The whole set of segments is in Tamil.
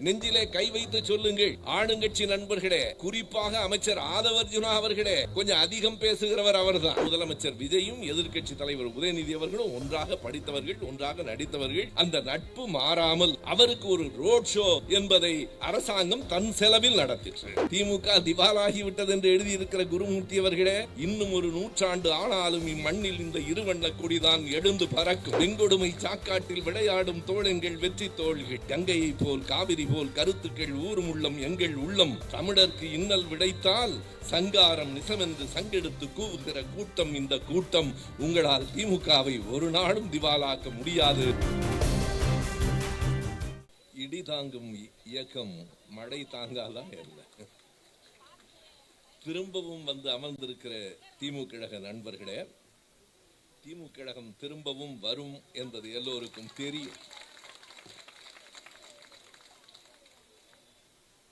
நெஞ்சிலே கை வைத்து சொல்லுங்கள். ஆளுங்கட்சி நண்பர்களே, குறிப்பாக அமைச்சர் ஆதவர்ஜுனா அவர்களே, கொஞ்சம் அதிகம் பேசுகிறவர் அவர்தான். முதலமைச்சர் விஜயும் எதிர்க்கட்சி தலைவர் உதயநிதி அவர்களும் ஒன்றாக படித்தவர்கள், ஒன்றாக நடித்தவர்கள். அந்த நட்பு மாறாமல் அவருக்கு ஒரு ரோட் ஷோ என்பதை அரசாங்கம் தன் செலவில் நடத்திற்று. திமுக திவாலாகிவிட்டது என்று எழுதியிருக்கிற குருமூர்த்தி அவர்களே, இன்னும் ஒரு நூற்றாண்டு ஆனாலும் இம்மண்ணில் இந்த இருவண்ண கொடிதான் எழுந்து பறக்கும். வெங்கொடுமை சாக்காட்டில் விளையாடும் தோழங்கள் வெற்றி தோள்கள். கங்கையை போல் காவிரி போல் கருத்துக்கள் ஊரும் உள்ளம் எங்கள் உள்ளம். தமிழருக்கு இன்னல் விடைத்தால் சங்காரம் நிசமென்று சங்கெடுத்து கூவுகிற கூட்டம் இந்த கூட்டம். உங்களால் திமுகவை ஒரு நாளும் திவாலாக்க முடியாது. இடி தாங்கும் இயக்கம் மழை தாங்காதான் என்ன. திரும்பவும் வந்து அமர்ந்திருக்கிற திமுக கழக நண்பர்களே, திமுக கழகம் திரும்பவும் வரும் என்பது எல்லோருக்கும் தெரியும்.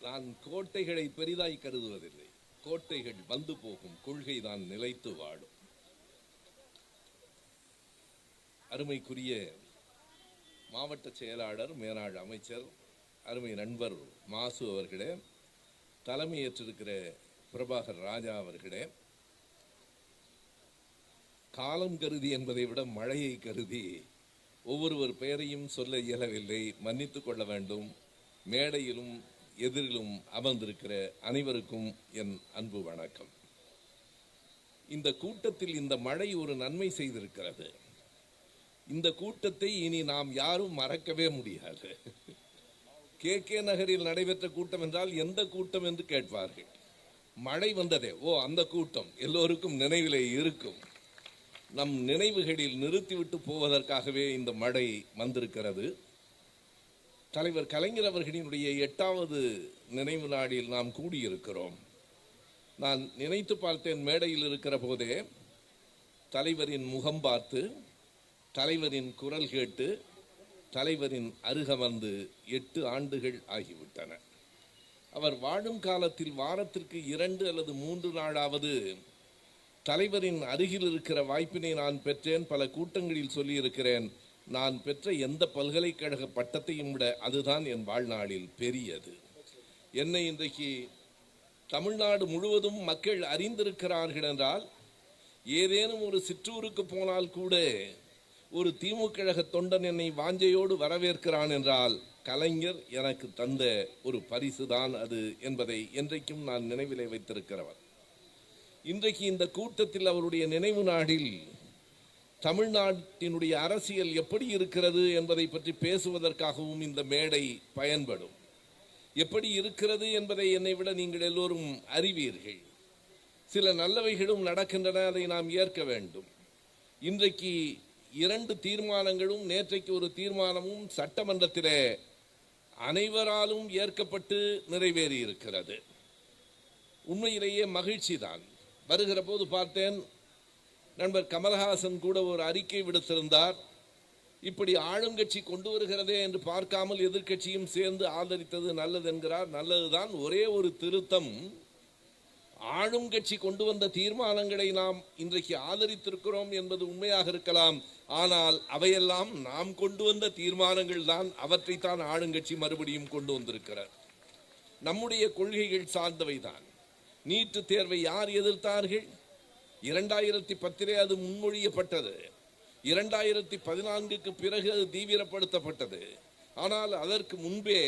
நான் கோட்டைகளை பெரிதாய் கருதுவதில்லை. கோட்டைகள் வந்து போகும், கொள்கைதான் நிலைத்து வாழும். அருமைக்குரிய மாவட்ட செயலாளர், மேலாளர் அமைச்சர், அருமை நண்பர் மாசு அவர்களே, தலைமையேற்றிருக்கிற பிரபாகர் ராஜா அவர்களே, காலம் கருதி என்பதை விட மழையை கருதி ஒவ்வொருவர் பெயரையும் சொல்ல இயலவில்லை, மன்னித்துக் கொள்ள வேண்டும். மேடையிலும் எதிரிலும் அமர்ந்திருக்கிற அனைவருக்கும் என் அன்பு வணக்கம். இந்த கூட்டத்தில் இந்த மழை ஒரு நன்மை செய்திருக்கிறது. இந்த கூட்டத்தை இனி நாம் யாரும் மறக்கவே முடியாது. கே நகரில் நடைபெற்ற கூட்டம் என்றால் எந்த கூட்டம் என்று கேட்பார்கள். மழை வந்ததே, ஓ அந்த கூட்டம் எல்லோருக்கும் நினைவிலே இருக்கும். நம் நினைவுகளில் நிறுத்திவிட்டு போவதற்காகவே இந்த மழை வந்திருக்கிறது. தலைவர் கலைஞர் அவர்களினுடைய 8வது நினைவு நாளில் நாம் கூடியிருக்கிறோம். நான் நினைத்து பார்த்தேன், மேடையில் இருக்கிற போதே தலைவரின் முகம் பார்த்து, தலைவரின் குரல் கேட்டு, தலைவரின் அருகமர்ந்து 8 ஆண்டுகள் ஆகிவிட்டன. அவர் வாழும் காலத்தில் வாரத்திற்கு 2 அல்லது 3 நாளாவது தலைவரின் அருகில் இருக்கிற வாய்ப்பினை நான் பெற்றேன். பல கூட்டங்களில் சொல்லியிருக்கிறேன். நான் பெற்ற எந்த பல்கலைக்கழக பட்டத்தையும் விட அதுதான் என் வாழ்நாளில் பெரியது. என்னை இன்றைக்கு தமிழ்நாடு முழுவதும் மக்கள் அறிந்திருக்கிறார்கள் என்றால், ஏதேனும் ஒரு சிற்றூருக்கு போனால் கூட ஒரு திமுக கழக தொண்டன் என்னை வாஞ்சையோடு வரவேற்கிறான் என்றால் கலைஞர் எனக்கு தந்த ஒரு பரிசுதான் அது என்பதை என்றைக்கும் நான் நினைவிலே வைத்திருக்கிறவர். இன்றைக்கு இந்த கூட்டத்தில் அவருடைய நினைவு நாளில் தமிழ்நாட்டினுடைய அரசியல் எப்படி இருக்கிறது என்பதை பற்றி பேசுவதற்காகவும் இந்த மேடை பயன்படும். எப்படி இருக்கிறது என்பதை என்னை விட நீங்கள் எல்லோரும் அறிவீர்கள். சில நல்லவைகளும் நடக்கின்றன, அதை நாம் ஏற்க வேண்டும். இன்றைக்கு 2 தீர்மானங்களும், நேற்றைக்கு ஒரு தீர்மானமும் சட்டமன்றத்திலே அனைவராலும் ஏற்கப்பட்டு நிறைவேறி இருக்கிறது. உண்மையிலேயே மகிழ்ச்சி தான். வருகிற போது பார்த்தேன், நண்பர் கமல்ஹாசன் கூட ஒரு அறிக்கை விடுத்திருந்தார். இப்படி ஆளுங்கட்சி கொண்டு வருகிறதே என்று பார்க்காமல் எதிர்க்கட்சியும் சேர்ந்து ஆதரித்தது நல்லது என்கிறார். நல்லதுதான். ஒரே ஒரு திருத்தம், ஆளுங்கட்சி கொண்டு வந்த தீர்மானங்களை நாம் இன்றைக்கு ஆதரித்திருக்கிறோம் என்பது உண்மையாக இருக்கலாம். ஆனால் அவையெல்லாம் நாம் கொண்டு வந்த தீர்மானங்கள் தான். அவற்றைத்தான் ஆளுங்கட்சி மறுபடியும் கொண்டு வந்திருக்கிறார். நம்முடைய கொள்கைகள் சார்ந்தவை தான். நீட்டு தேர்வை யார் எதிர்த்தார்கள்? 2010 அது முன்மொழியப்பட்டது. 2014க்கு பிறகு அது தீவிரப்படுத்தப்பட்டது. ஆனால் அதற்கு முன்பே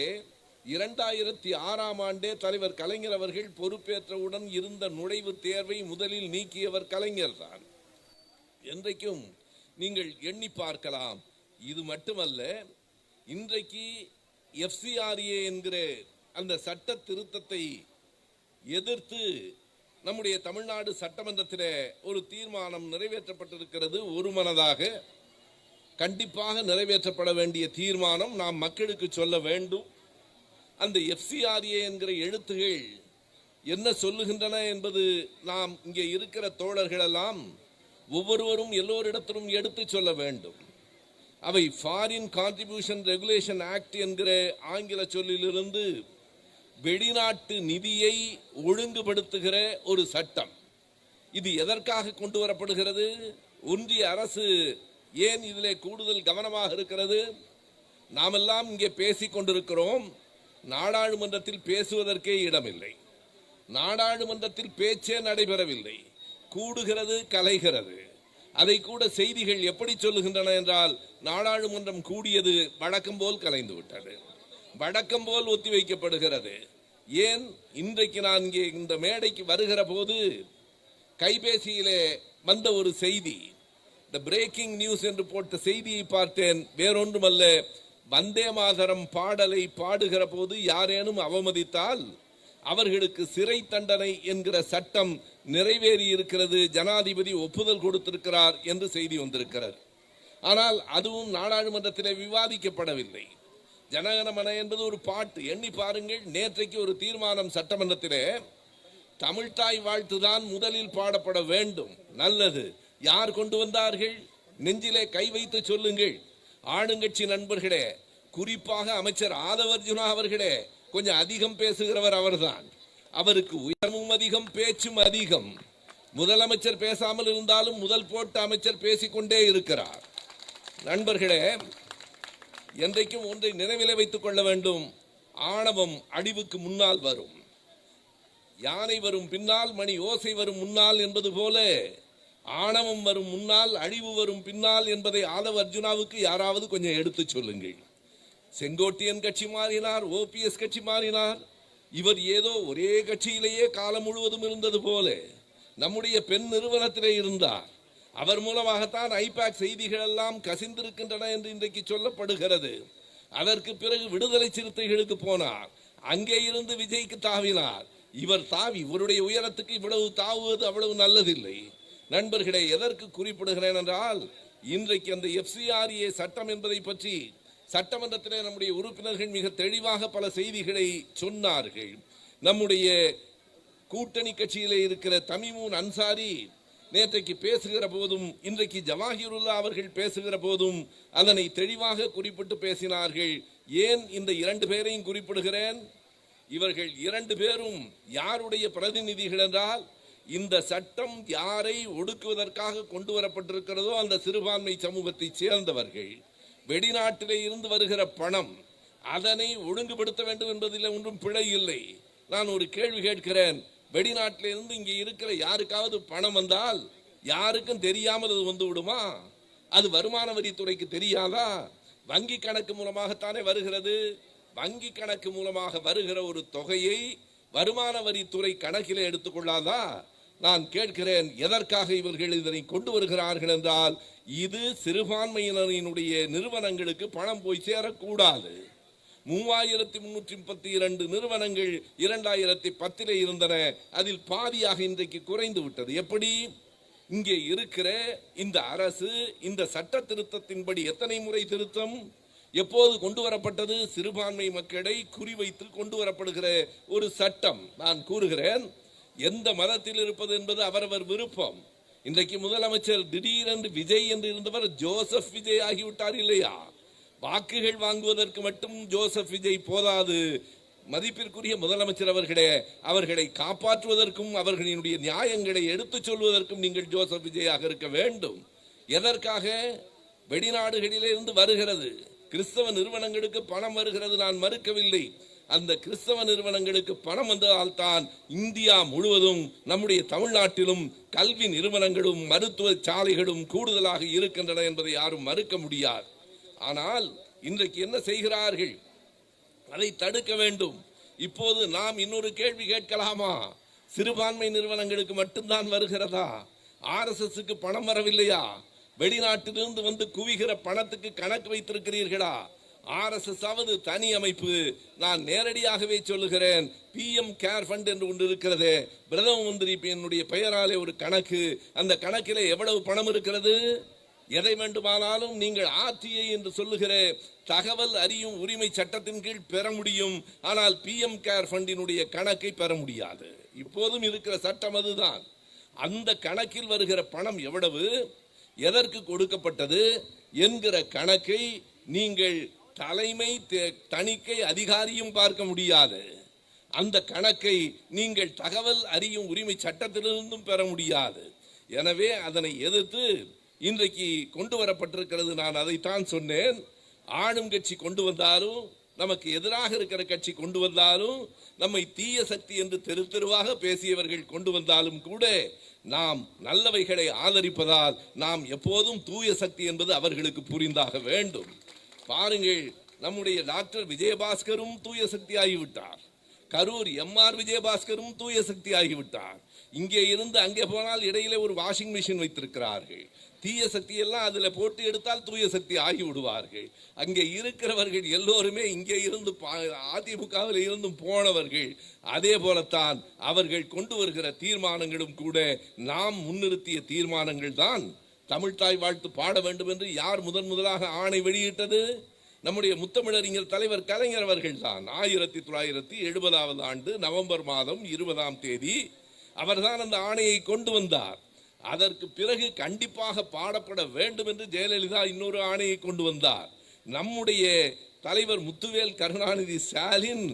2006ஆம் ஆண்டே தலைவர் கலைஞர் அவர்கள் பொறுப்பேற்றவுடன் இருந்த நுழைவுத் தேர்வை முதலில் நீக்கியவர் கலைஞர் தான். என்றைக்கும் நீங்கள் எண்ணி பார்க்கலாம். இது மட்டுமல்ல, இன்றைக்கு FCRA என்கிற அந்த சட்ட திருத்தத்தை எதிர்த்து நம்முடைய தமிழ்நாடு சட்டமன்றத்தில் ஒரு தீர்மானம் நிறைவேற்றப்பட்டிருக்கிறது. ஒருமனதாக கண்டிப்பாக நிறைவேற்றப்பட வேண்டிய தீர்மானம். நாம் மக்களுக்கு சொல்ல வேண்டும். அந்த FCRA என்கிற எழுத்துகள் என்ன சொல்லுகின்றன என்பது நாம் இங்கே இருக்கிற தோழர்களெல்லாம் ஒவ்வொருவரும் எல்லோரிடத்திலும் எடுத்து சொல்ல வேண்டும். அவை ஃபாரின் கான்ட்ரிபியூஷன் ரெகுலேஷன் ஆக்ட் என்கிற ஆங்கில சொல்லிலிருந்து வெளிநாட்டு நிதியை ஒழுங்குபடுத்துகிற ஒரு சட்டம். இது எதற்காக கொண்டு வரப்படுகிறது? ஒன்றிய அரசு ஏன் இதிலே கூடுதல் கவனமாக இருக்கிறது? நாமெல்லாம் இங்கே பேசிக் கொண்டிருக்கிறோம். நாடாளுமன்றத்தில் பேசுவதற்கே இடமில்லை. நாடாளுமன்றத்தில் பேச்சே நடைபெறவில்லை. கூடுகிறது, கலைகிறது. அதை கூட செய்திகள் எப்படி சொல்லுகின்றன என்றால், நாடாளுமன்றம் கூடியது வழக்கம் போல் கலைந்து விட்டது, வழக்கம் போல் ஒத்திவைக்கப்படுகிறது. ஏன்? இன்றைக்கு நான் இங்கே இந்த மேடைக்கு வருகிற போது கைபேசியிலே வந்த ஒரு செய்தி, த பிரேக்கிங் நியூஸ் என்று போட்ட செய்தியை பார்த்தேன். வேறொன்றுமல்ல, வந்தே மாதரம் பாடலை பாடுகிற போது யாரேனும் அவமதித்தால் அவர்களுக்கு சிறை தண்டனை என்கிற சட்டம் நிறைவேறி இருக்கிறது, ஜனாதிபதி ஒப்புதல் கொடுத்திருக்கிறார் என்று செய்தி வந்திருக்கிறது. ஆனால் அதுவும் நாடாளுமன்றத்திலே விவாதிக்கப்படவில்லை. ஜனகணமன என்பது ஒரு பாட்டு. எண்ணி பாருங்கள், நேற்றைக்கு ஒரு தீர்மானம் சட்டமன்றத்திலே, தமிழ்தாய் வாழ்த்துதான் முதலில் பாடப்பட வேண்டும். நல்லது. யார் கொண்டு வந்தார்கள்? நெஞ்சிலே கை வைத்து சொல்லுங்கள். ஆளுங்கட்சி நண்பர்களே, குறிப்பாக அமைச்சர் ஆதவர்ஜுனா அவர்களே, கொஞ்சம் அதிகம் பேசுகிறவர் அவர்தான். அவருக்கு உயரமும் அதிகம், பேச்சும் அதிகம். முதலமைச்சர் பேசாமல் இருந்தாலும் முதல் போட்ட அமைச்சர் பேசிக்கொண்டே இருக்கிறார். நண்பர்களே, என்றைக்கும் ஒன்றை நினைவிலே வைத்துக் கொள்ள வேண்டும். ஆணவம் அழிவுக்கு முன்னால் வரும். யானை வரும் பின்னால், மணி ஓசை வரும் முன்னால் என்பது போல ஆணவம் வரும் முன்னால், அழிவு வரும் பின்னால் என்பதை ஆதவ அர்ஜுனாவுக்கு யாராவது கொஞ்சம் எடுத்து சொல்லுங்கள். செங்கோட்டையன் கட்சி மாறினார், ஓபிஎஸ் கட்சி மாறினார். இவர் ஏதோ ஒரே கட்சியிலேயே காலம் முழுவதும் இருந்தது போல நம்முடைய பெண் நிறுவனத்திலே இருந்தார். அவர் மூலமாகத்தான் ஐபாக் செய்திகள் எல்லாம் கசிந்திருக்கின்றன என்று இன்றைக்கு சொல்லப்படுகிறது. அதற்கு பிறகு விடுதலை சிறுத்தைகளுக்கு போனார். அங்கே இருந்து விஜய்க்கு தாவினார். இவர் தாவி, இவருடைய உயரத்துக்கு இவ்வளவு தாவுவது அவ்வளவு நல்லதில்லை. நண்பர்களே, எதற்கு குறிப்பிடுகிறேன் என்றால், இன்றைக்கு அந்த FCRA சட்டம் என்பதை பற்றி சட்டமன்றத்திலே நம்முடைய உறுப்பினர்கள் மிக தெளிவாக பல செய்திகளை சொன்னார்கள். நம்முடைய கூட்டணி கட்சியிலே இருக்கிற தமிமுன் அன்சாரி நேற்றைக்கு பேசுகிற போதும், இன்றைக்கு ஜவாஹிருல்லா அவர்கள் பேசுகிற போதும் அதனை தெளிவாக குறிப்பிட்டு பேசினார்கள். ஏன் இந்த இரண்டு பேரையும் குறிப்பிடுகிறேன்? இவர்கள் இரண்டு பேரும் யாருடைய பிரதிநிதிகள் என்றால், இந்த சட்டம் யாரை ஒடுக்குவதற்காக கொண்டு வரப்பட்டிருக்கிறதோ அந்த சிறுபான்மை சமூகத்தை சேர்ந்தவர்கள். வெளிநாட்டிலே இருந்து வருகிற பணம், அதனை ஒழுங்குபடுத்த வேண்டும் என்பதில் ஒன்றும் பிழை இல்லை. நான் ஒரு கேள்வி கேட்கிறேன். வெளிநாட்டில இருந்து இங்கே இருக்கிற யாருக்காவது பணம் வந்தால் யாருக்கும் தெரியாமல் அது வந்து விடுமா? அது வருமான வரித்துறைக்கு தெரியாதா? வங்கி கணக்கு மூலமாகத்தானே வருகிறது. வங்கி கணக்கு மூலமாக வருகிற ஒரு தொகையை வருமான வரித்துறை கணக்கிலே எடுத்துக்கொள்ளாதா? நான் கேட்கிறேன், எதற்காக இவர்கள் இதனை கொண்டு வருகிறார்கள் என்றால், இது சிறுபான்மையினரினுடைய நிறுவனங்களுக்கு பணம் போய் சேரக்கூடாது. 3332 நிறுவனங்கள் 2010 இருந்தன. அதில் பாதியாக இன்றைக்கு குறைந்து விட்டது. எப்படி? இங்கே இருக்கிற இந்த அரசு இந்த சட்ட திருத்தத்தின்படி எத்தனை முறை திருத்தம் எப்போது கொண்டு வரப்பட்டது? சிறுபான்மை மக்களை குறிவைத்து கொண்டு வரப்படுகிற ஒரு சட்டம். நான் கூறுகிறேன், எந்த மதத்தில் இருப்பது என்பது அவரவர் விருப்பம். இன்றைக்கு முதலமைச்சர் திடீரென்று விஜய் என்று இருந்தவர் ஜோசப் விஜய் ஆகிவிட்டார் இல்லையா? வாக்குகள் வாங்குவதற்கு மட்டும் ஜோசப் விஜய் போதாது. மதிப்பிற்குரிய முதலமைச்சர் அவர்களே, அவர்களை காப்பாற்றுவதற்கும் அவர்களினுடைய நியாயங்களை எடுத்துச் சொல்வதற்கும் நீங்கள் ஜோசப் விஜயாக இருக்க வேண்டும். எதற்காக? வெளிநாடுகளிலே இருந்து வருகிறது கிறிஸ்தவ நிறுவனங்களுக்கு பணம் வருகிறது, நான் மறுக்கவில்லை. அந்த கிறிஸ்தவ நிறுவனங்களுக்கு பணம் வந்ததால்தான் இந்தியா முழுவதும், நம்முடைய தமிழ்நாட்டிலும் கல்வி நிறுவனங்களும் மருத்துவ சாலைகளும் கூடுதலாக இருக்கின்றன என்பதை யாரும் மறுக்க முடியாது. ஆனால் இன்றைக்கு என்ன செய்கிறார்கள்? அதை தடுக்க வேண்டும். இப்போது நாம் இன்னொரு கேள்வி கேட்கலாமா? சிறுபான்மை நிறுவனங்களுக்கு மட்டும்தான் வருகிறதா? RSSக்கு பணம் வரவில்லையா? வெளிநாட்டிலிருந்து வந்து குவிகிற பணத்துக்கு கணக்கு வைத்திருக்கிறீர்களா? RSS ஆவது தனி அமைப்பு. நான் நேரடியாகவே சொல்லுகிறேன், PM கேர் ஃபண்ட் என்று ஒன்று இருக்கிறது. பிரதம மந்திரி என்னுடைய பெயராலே ஒரு கணக்கு. அந்த கணக்கிலே எவ்வளவு பணம் இருக்கிறது? எதை வேண்டுமானாலும் நீங்கள் RTI என்று சொல்லுகிற தகவல் அறியும் உரிமை சட்டத்தின் கீழ் பெற முடியும். ஆனால் PM கேர் ஃபண்டினுடைய கணக்கை பெற முடியாது. இப்போதும் இருக்கிற சட்டம் அதுதான். அந்த கணக்கில் வருகிற பணம் எவ்வளவு, எதற்கு கொடுக்கப்பட்டது என்கிற கணக்கை நீங்கள் தலைமை தணிக்கை அதிகாரியும் பார்க்க முடியாது. அந்த கணக்கை நீங்கள் தகவல் அறியும் உரிமை சட்டத்திலிருந்தும் பெற முடியாது. எனவே அதனை எதிர்த்து இன்றைக்கு கொண்டு வரப்பட்டிருக்கிறது. நான் அதைத்தான் சொன்னேன். ஆளும் கட்சி கொண்டு வந்தாலும் நமக்கு எதிராக இருக்கிற கட்சி கொண்டு வந்தாலும், நம்மை தீய சக்தி என்று தெரு தெருவாக பேசியவர்கள் கொண்டு வந்தாலும் கூட நாம் நல்லவைகளை ஆதரிப்பதால் நாம் எப்போதும் தூய சக்தி என்பது அவர்களுக்கு புரிந்தாக வேண்டும். பாருங்கள், நம்முடைய டாக்டர் விஜயபாஸ்கரும் தூய சக்தி ஆகிவிட்டார். கரூர் எம்ஆர் விஜயபாஸ்கரும் தூய சக்தி ஆகிவிட்டார். இங்கே இருந்து அங்கே போனால் இடையிலே ஒரு வாஷிங் மிஷின் வைத்திருக்கிறார்கள். தீய சக்தி எல்லாம் அதுல போட்டு எடுத்தால் தூய சக்தி ஆகி விடுவார்கள். அங்கே இருக்கிறவர்கள் எல்லோருமே இங்கே இருந்து அதிமுகவில் இருந்தும் போனவர்கள். அதே போலத்தான் அவர்கள் கொண்டு வருகிற தீர்மானங்களும் கூட நாம் முன்னிறுத்திய தீர்மானங்கள் தான். தமிழ்தாய் வாழ்த்து பாட வேண்டும் என்று யார் முதலாக ஆணை வெளியிட்டது? நம்முடைய முத்தமிழறிஞர் தலைவர் கலைஞர் அவர்கள் தான். 1970 ஆண்டு நவம்பர் மாதம் 20ஆம் தேதி அவர்தான் அந்த ஆணையை கொண்டு வந்தார். அதற்கு பிறகு கண்டிப்பாக பாடப்பட வேண்டும் என்று ஜெயலலிதா இன்னொரு ஆணையை கொண்டு வந்தார். நம்முடைய தலைவர் முத்துவேல் கருணாநிதி ஸ்டாலின்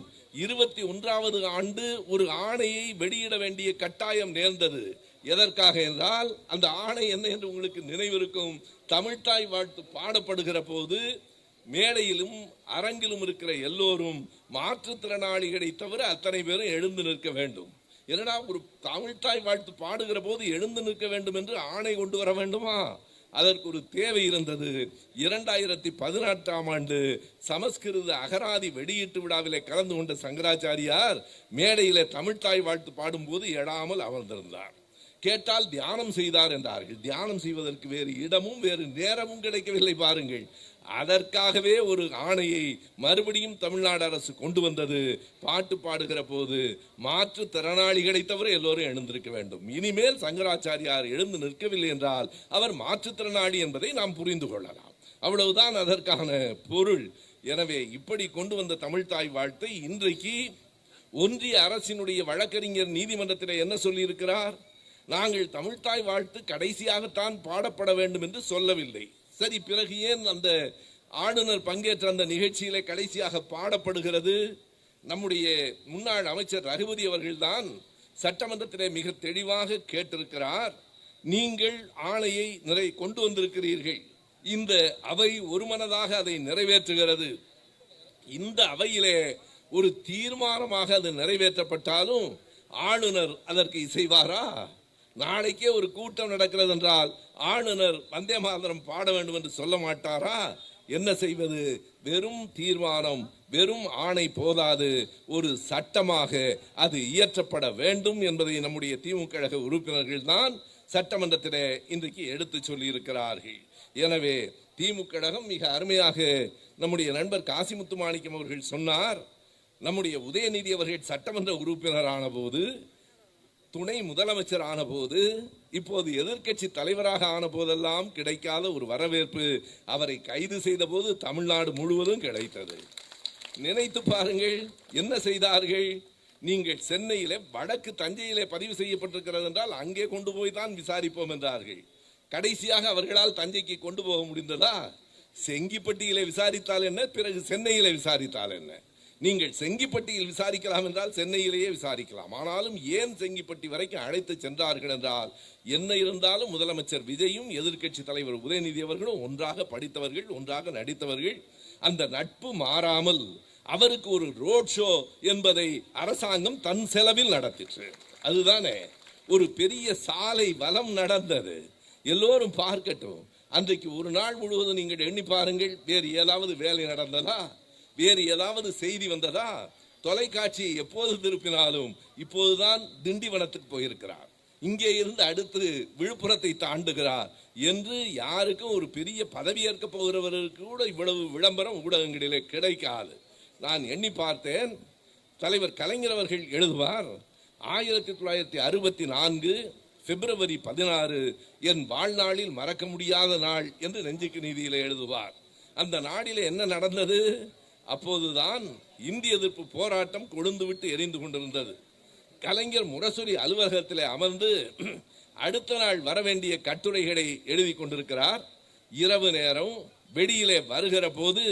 21வது ஆண்டு ஒரு ஆணையை வெளியிட வேண்டிய கட்டாயம் நேர்ந்தது. எதற்காக என்றால், அந்த ஆணை என்ன என்று உங்களுக்கு நினைவிருக்கும். தமிழ்தாய் வாழ்த்து பாடப்படுகிற போது மேடையிலும் அரங்கிலும் இருக்கிற எல்லோரும் மாற்றுத்திறனாளிகளை தவிர அத்தனை பேரும் எழுந்து நிற்க வேண்டும். என்னடா, ஒரு தமிழ்தாய் வாழ்த்து பாடுகிற போது எழுந்து நிற்க வேண்டும் என்று ஆணை கொண்டு வர வேண்டுமா? அதற்கு ஒரு தேவை இருந்தது. 2018ஆம் ஆண்டு சமஸ்கிருத அகராதி வெளியீட்டு விழாவிலே கலந்து கொண்ட சங்கராச்சாரியார் மேடையிலே தமிழ்தாய் வாழ்த்து பாடும்போது எழாமல் அமர்ந்திருந்தார். கேட்டால் தியானம் செய்தார் என்றார்கள். தியானம் செய்வதற்கு வேறு இடமும் வேறு நேரமும் கிடைக்கவில்லை. பாருங்கள், அதற்காகவே ஒரு ஆணையை மறுபடியும் தமிழ்நாடு அரசு கொண்டு வந்தது. பாட்டு பாடுகிற போது மாற்றுத்திறனாளிகளை தவிர எல்லோரும் எழுந்திருக்க வேண்டும். இனிமேல் சங்கராச்சாரியார் எழுந்து நிற்கவில்லை என்றால் அவர் மாற்றுத்திறனாளி என்பதை நாம் புரிந்து கொள்ளலாம். அவ்வளவுதான் அதற்கான பொருள். எனவே இப்படி கொண்டு வந்த தமிழ்தாய் வாழ்த்தை இன்றைக்கு ஒன்றிய அரசினுடைய வழக்கறிஞர் நீதிமன்றத்தில் என்ன சொல்லி இருக்கிறார்? நாங்கள் தமிழ்தாய் வாழ்த்து கடைசியாகத்தான் பாடப்பட வேண்டும் என்று சொல்லவில்லை. சரி, பிறகு ஏன் அந்த ஆளுநர் பங்கேற்ற அந்த நிகழ்ச்சியிலே கடைசியாக பாடப்படுகிறது? நம்முடைய முன்னாள் அமைச்சர் ரகுபதி அவர்கள்தான் சட்டமன்றத்திலே மிக தெளிவாக கேட்டிருக்கிறார். நீங்கள் ஆணையை கொண்டு வந்திருக்கிறீர்கள், இந்த அவை ஒருமனதாக அதை நிறைவேற்றுகிறது. இந்த அவையிலே ஒரு தீர்மானமாக அது நிறைவேற்றப்பட்டாலும் ஆளுநர் அதற்கு இசைவாரா? நாளைக்கே ஒரு கூட்டம் நடக்கிறது என்றால் ஆளுநர் வந்தே மாதரம் பாட வேண்டும் என்று சொல்ல மாட்டாரா? என்ன செய்வது? வெறும் தீர்மானம், வெறும் ஆணை போதாது, ஒரு சட்டமாக அது இயற்றப்பட வேண்டும் என்பதை நம்முடைய திமுக கழக உறுப்பினர்கள் தான் சட்டமன்றத்திலே இன்றைக்கு எடுத்து சொல்லி இருக்கிறார்கள். எனவே திமுக கழகம் மிக அருமையாக நம்முடைய நண்பர் காசிமுத்து மாணிக்கம் அவர்கள் சொன்னார். நம்முடைய உதயநிதி அவர்கள் சட்டமன்ற உறுப்பினர் ஆன போது, துணை முதலமைச்சர் ஆன போது, இப்போது எதிர்க்கட்சி தலைவராக ஆன போதெல்லாம் கிடைக்காத ஒரு வரவேற்பு அவரை கைது செய்த போது தமிழ்நாடு முழுவதும் கிடைத்தது. நினைத்து பாருங்கள், என்ன செய்தார்கள்? நீங்கள் சென்னையிலே வடக்கு தஞ்சையிலே பதிவு செய்யப்பட்டிருக்கிறது என்றால் அங்கே கொண்டு போய் தான் விசாரிப்போம் என்றார்கள். கடைசியாக அவர்களால் தஞ்சைக்கு கொண்டு போக முடிந்ததா? செங்கிப்பட்டியிலே விசாரித்தால் என்ன, பிறகு சென்னையிலே விசாரித்தால் என்ன? நீங்கள் செங்கிப்பட்டியில் விசாரிக்கலாம் என்றால் சென்னையிலேயே விசாரிக்கலாம். ஆனாலும் ஏன் செங்கிப்பட்டி வரைக்கும் அழைத்து சென்றார்கள் என்றால், என்ன இருந்தாலும் முதலமைச்சர் விஜயும் எதிர்க்கட்சி தலைவர் உதயநிதி அவர்களும் ஒன்றாக படித்தவர்கள், ஒன்றாக நடித்தவர்கள். அந்த நட்பு மாறாமல் அவருக்கு ஒரு ரோட் ஷோ என்பதை அரசாங்கம் தன் செலவில் நடத்திற்று. அதுதானே ஒரு பெரிய சாலை வலம் நடந்தது. எல்லோரும் பார்க்கட்டும். அன்றைக்கு ஒரு நாள் முழுவதும் நீங்கள் எண்ணி பாருங்கள், வேறு ஏதாவது வேலை நடந்ததா? வேறு ஏதாவது செய்தி வந்ததா? தொலைக்காட்சி எப்போது திருப்பினாலும் இப்போதுதான் திண்டிவனத்துக்கு போயிருக்கிறார், இங்கே இருந்து அடுத்து விழுப்புரத்தை தாண்டுகிறார் என்று யாருக்கும் ஒரு பெரிய பதவியேற்க போகிறவருக்கு கூட இவ்வளவு விளம்பரம் ஊடகங்களிலே கிடைக்காது. நான் எண்ணி பார்த்தேன். தலைவர் கலைஞர் அவர்கள் எழுதுவார், 1964 பிப்ரவரி 16 என் வாழ்நாளில் மறக்க முடியாத நாள் என்று நெஞ்சுக்கு நீதியிலே எழுதுவார். அந்த நாளிலே என்ன நடந்தது? அப்போதுதான் இந்திய எதிர்ப்பு போராட்டம் கொழுந்து விட்டு எரிந்து கொண்டிருந்தது. கலைஞர் முரசொலி அலுவலகத்திலே அமர்ந்து அடுத்த நாள் வரவேண்டிய கட்டுரைகளை எழுதி கொண்டிருக்கிறார். இரவு நேரம் வெளியிலே வருகிற போது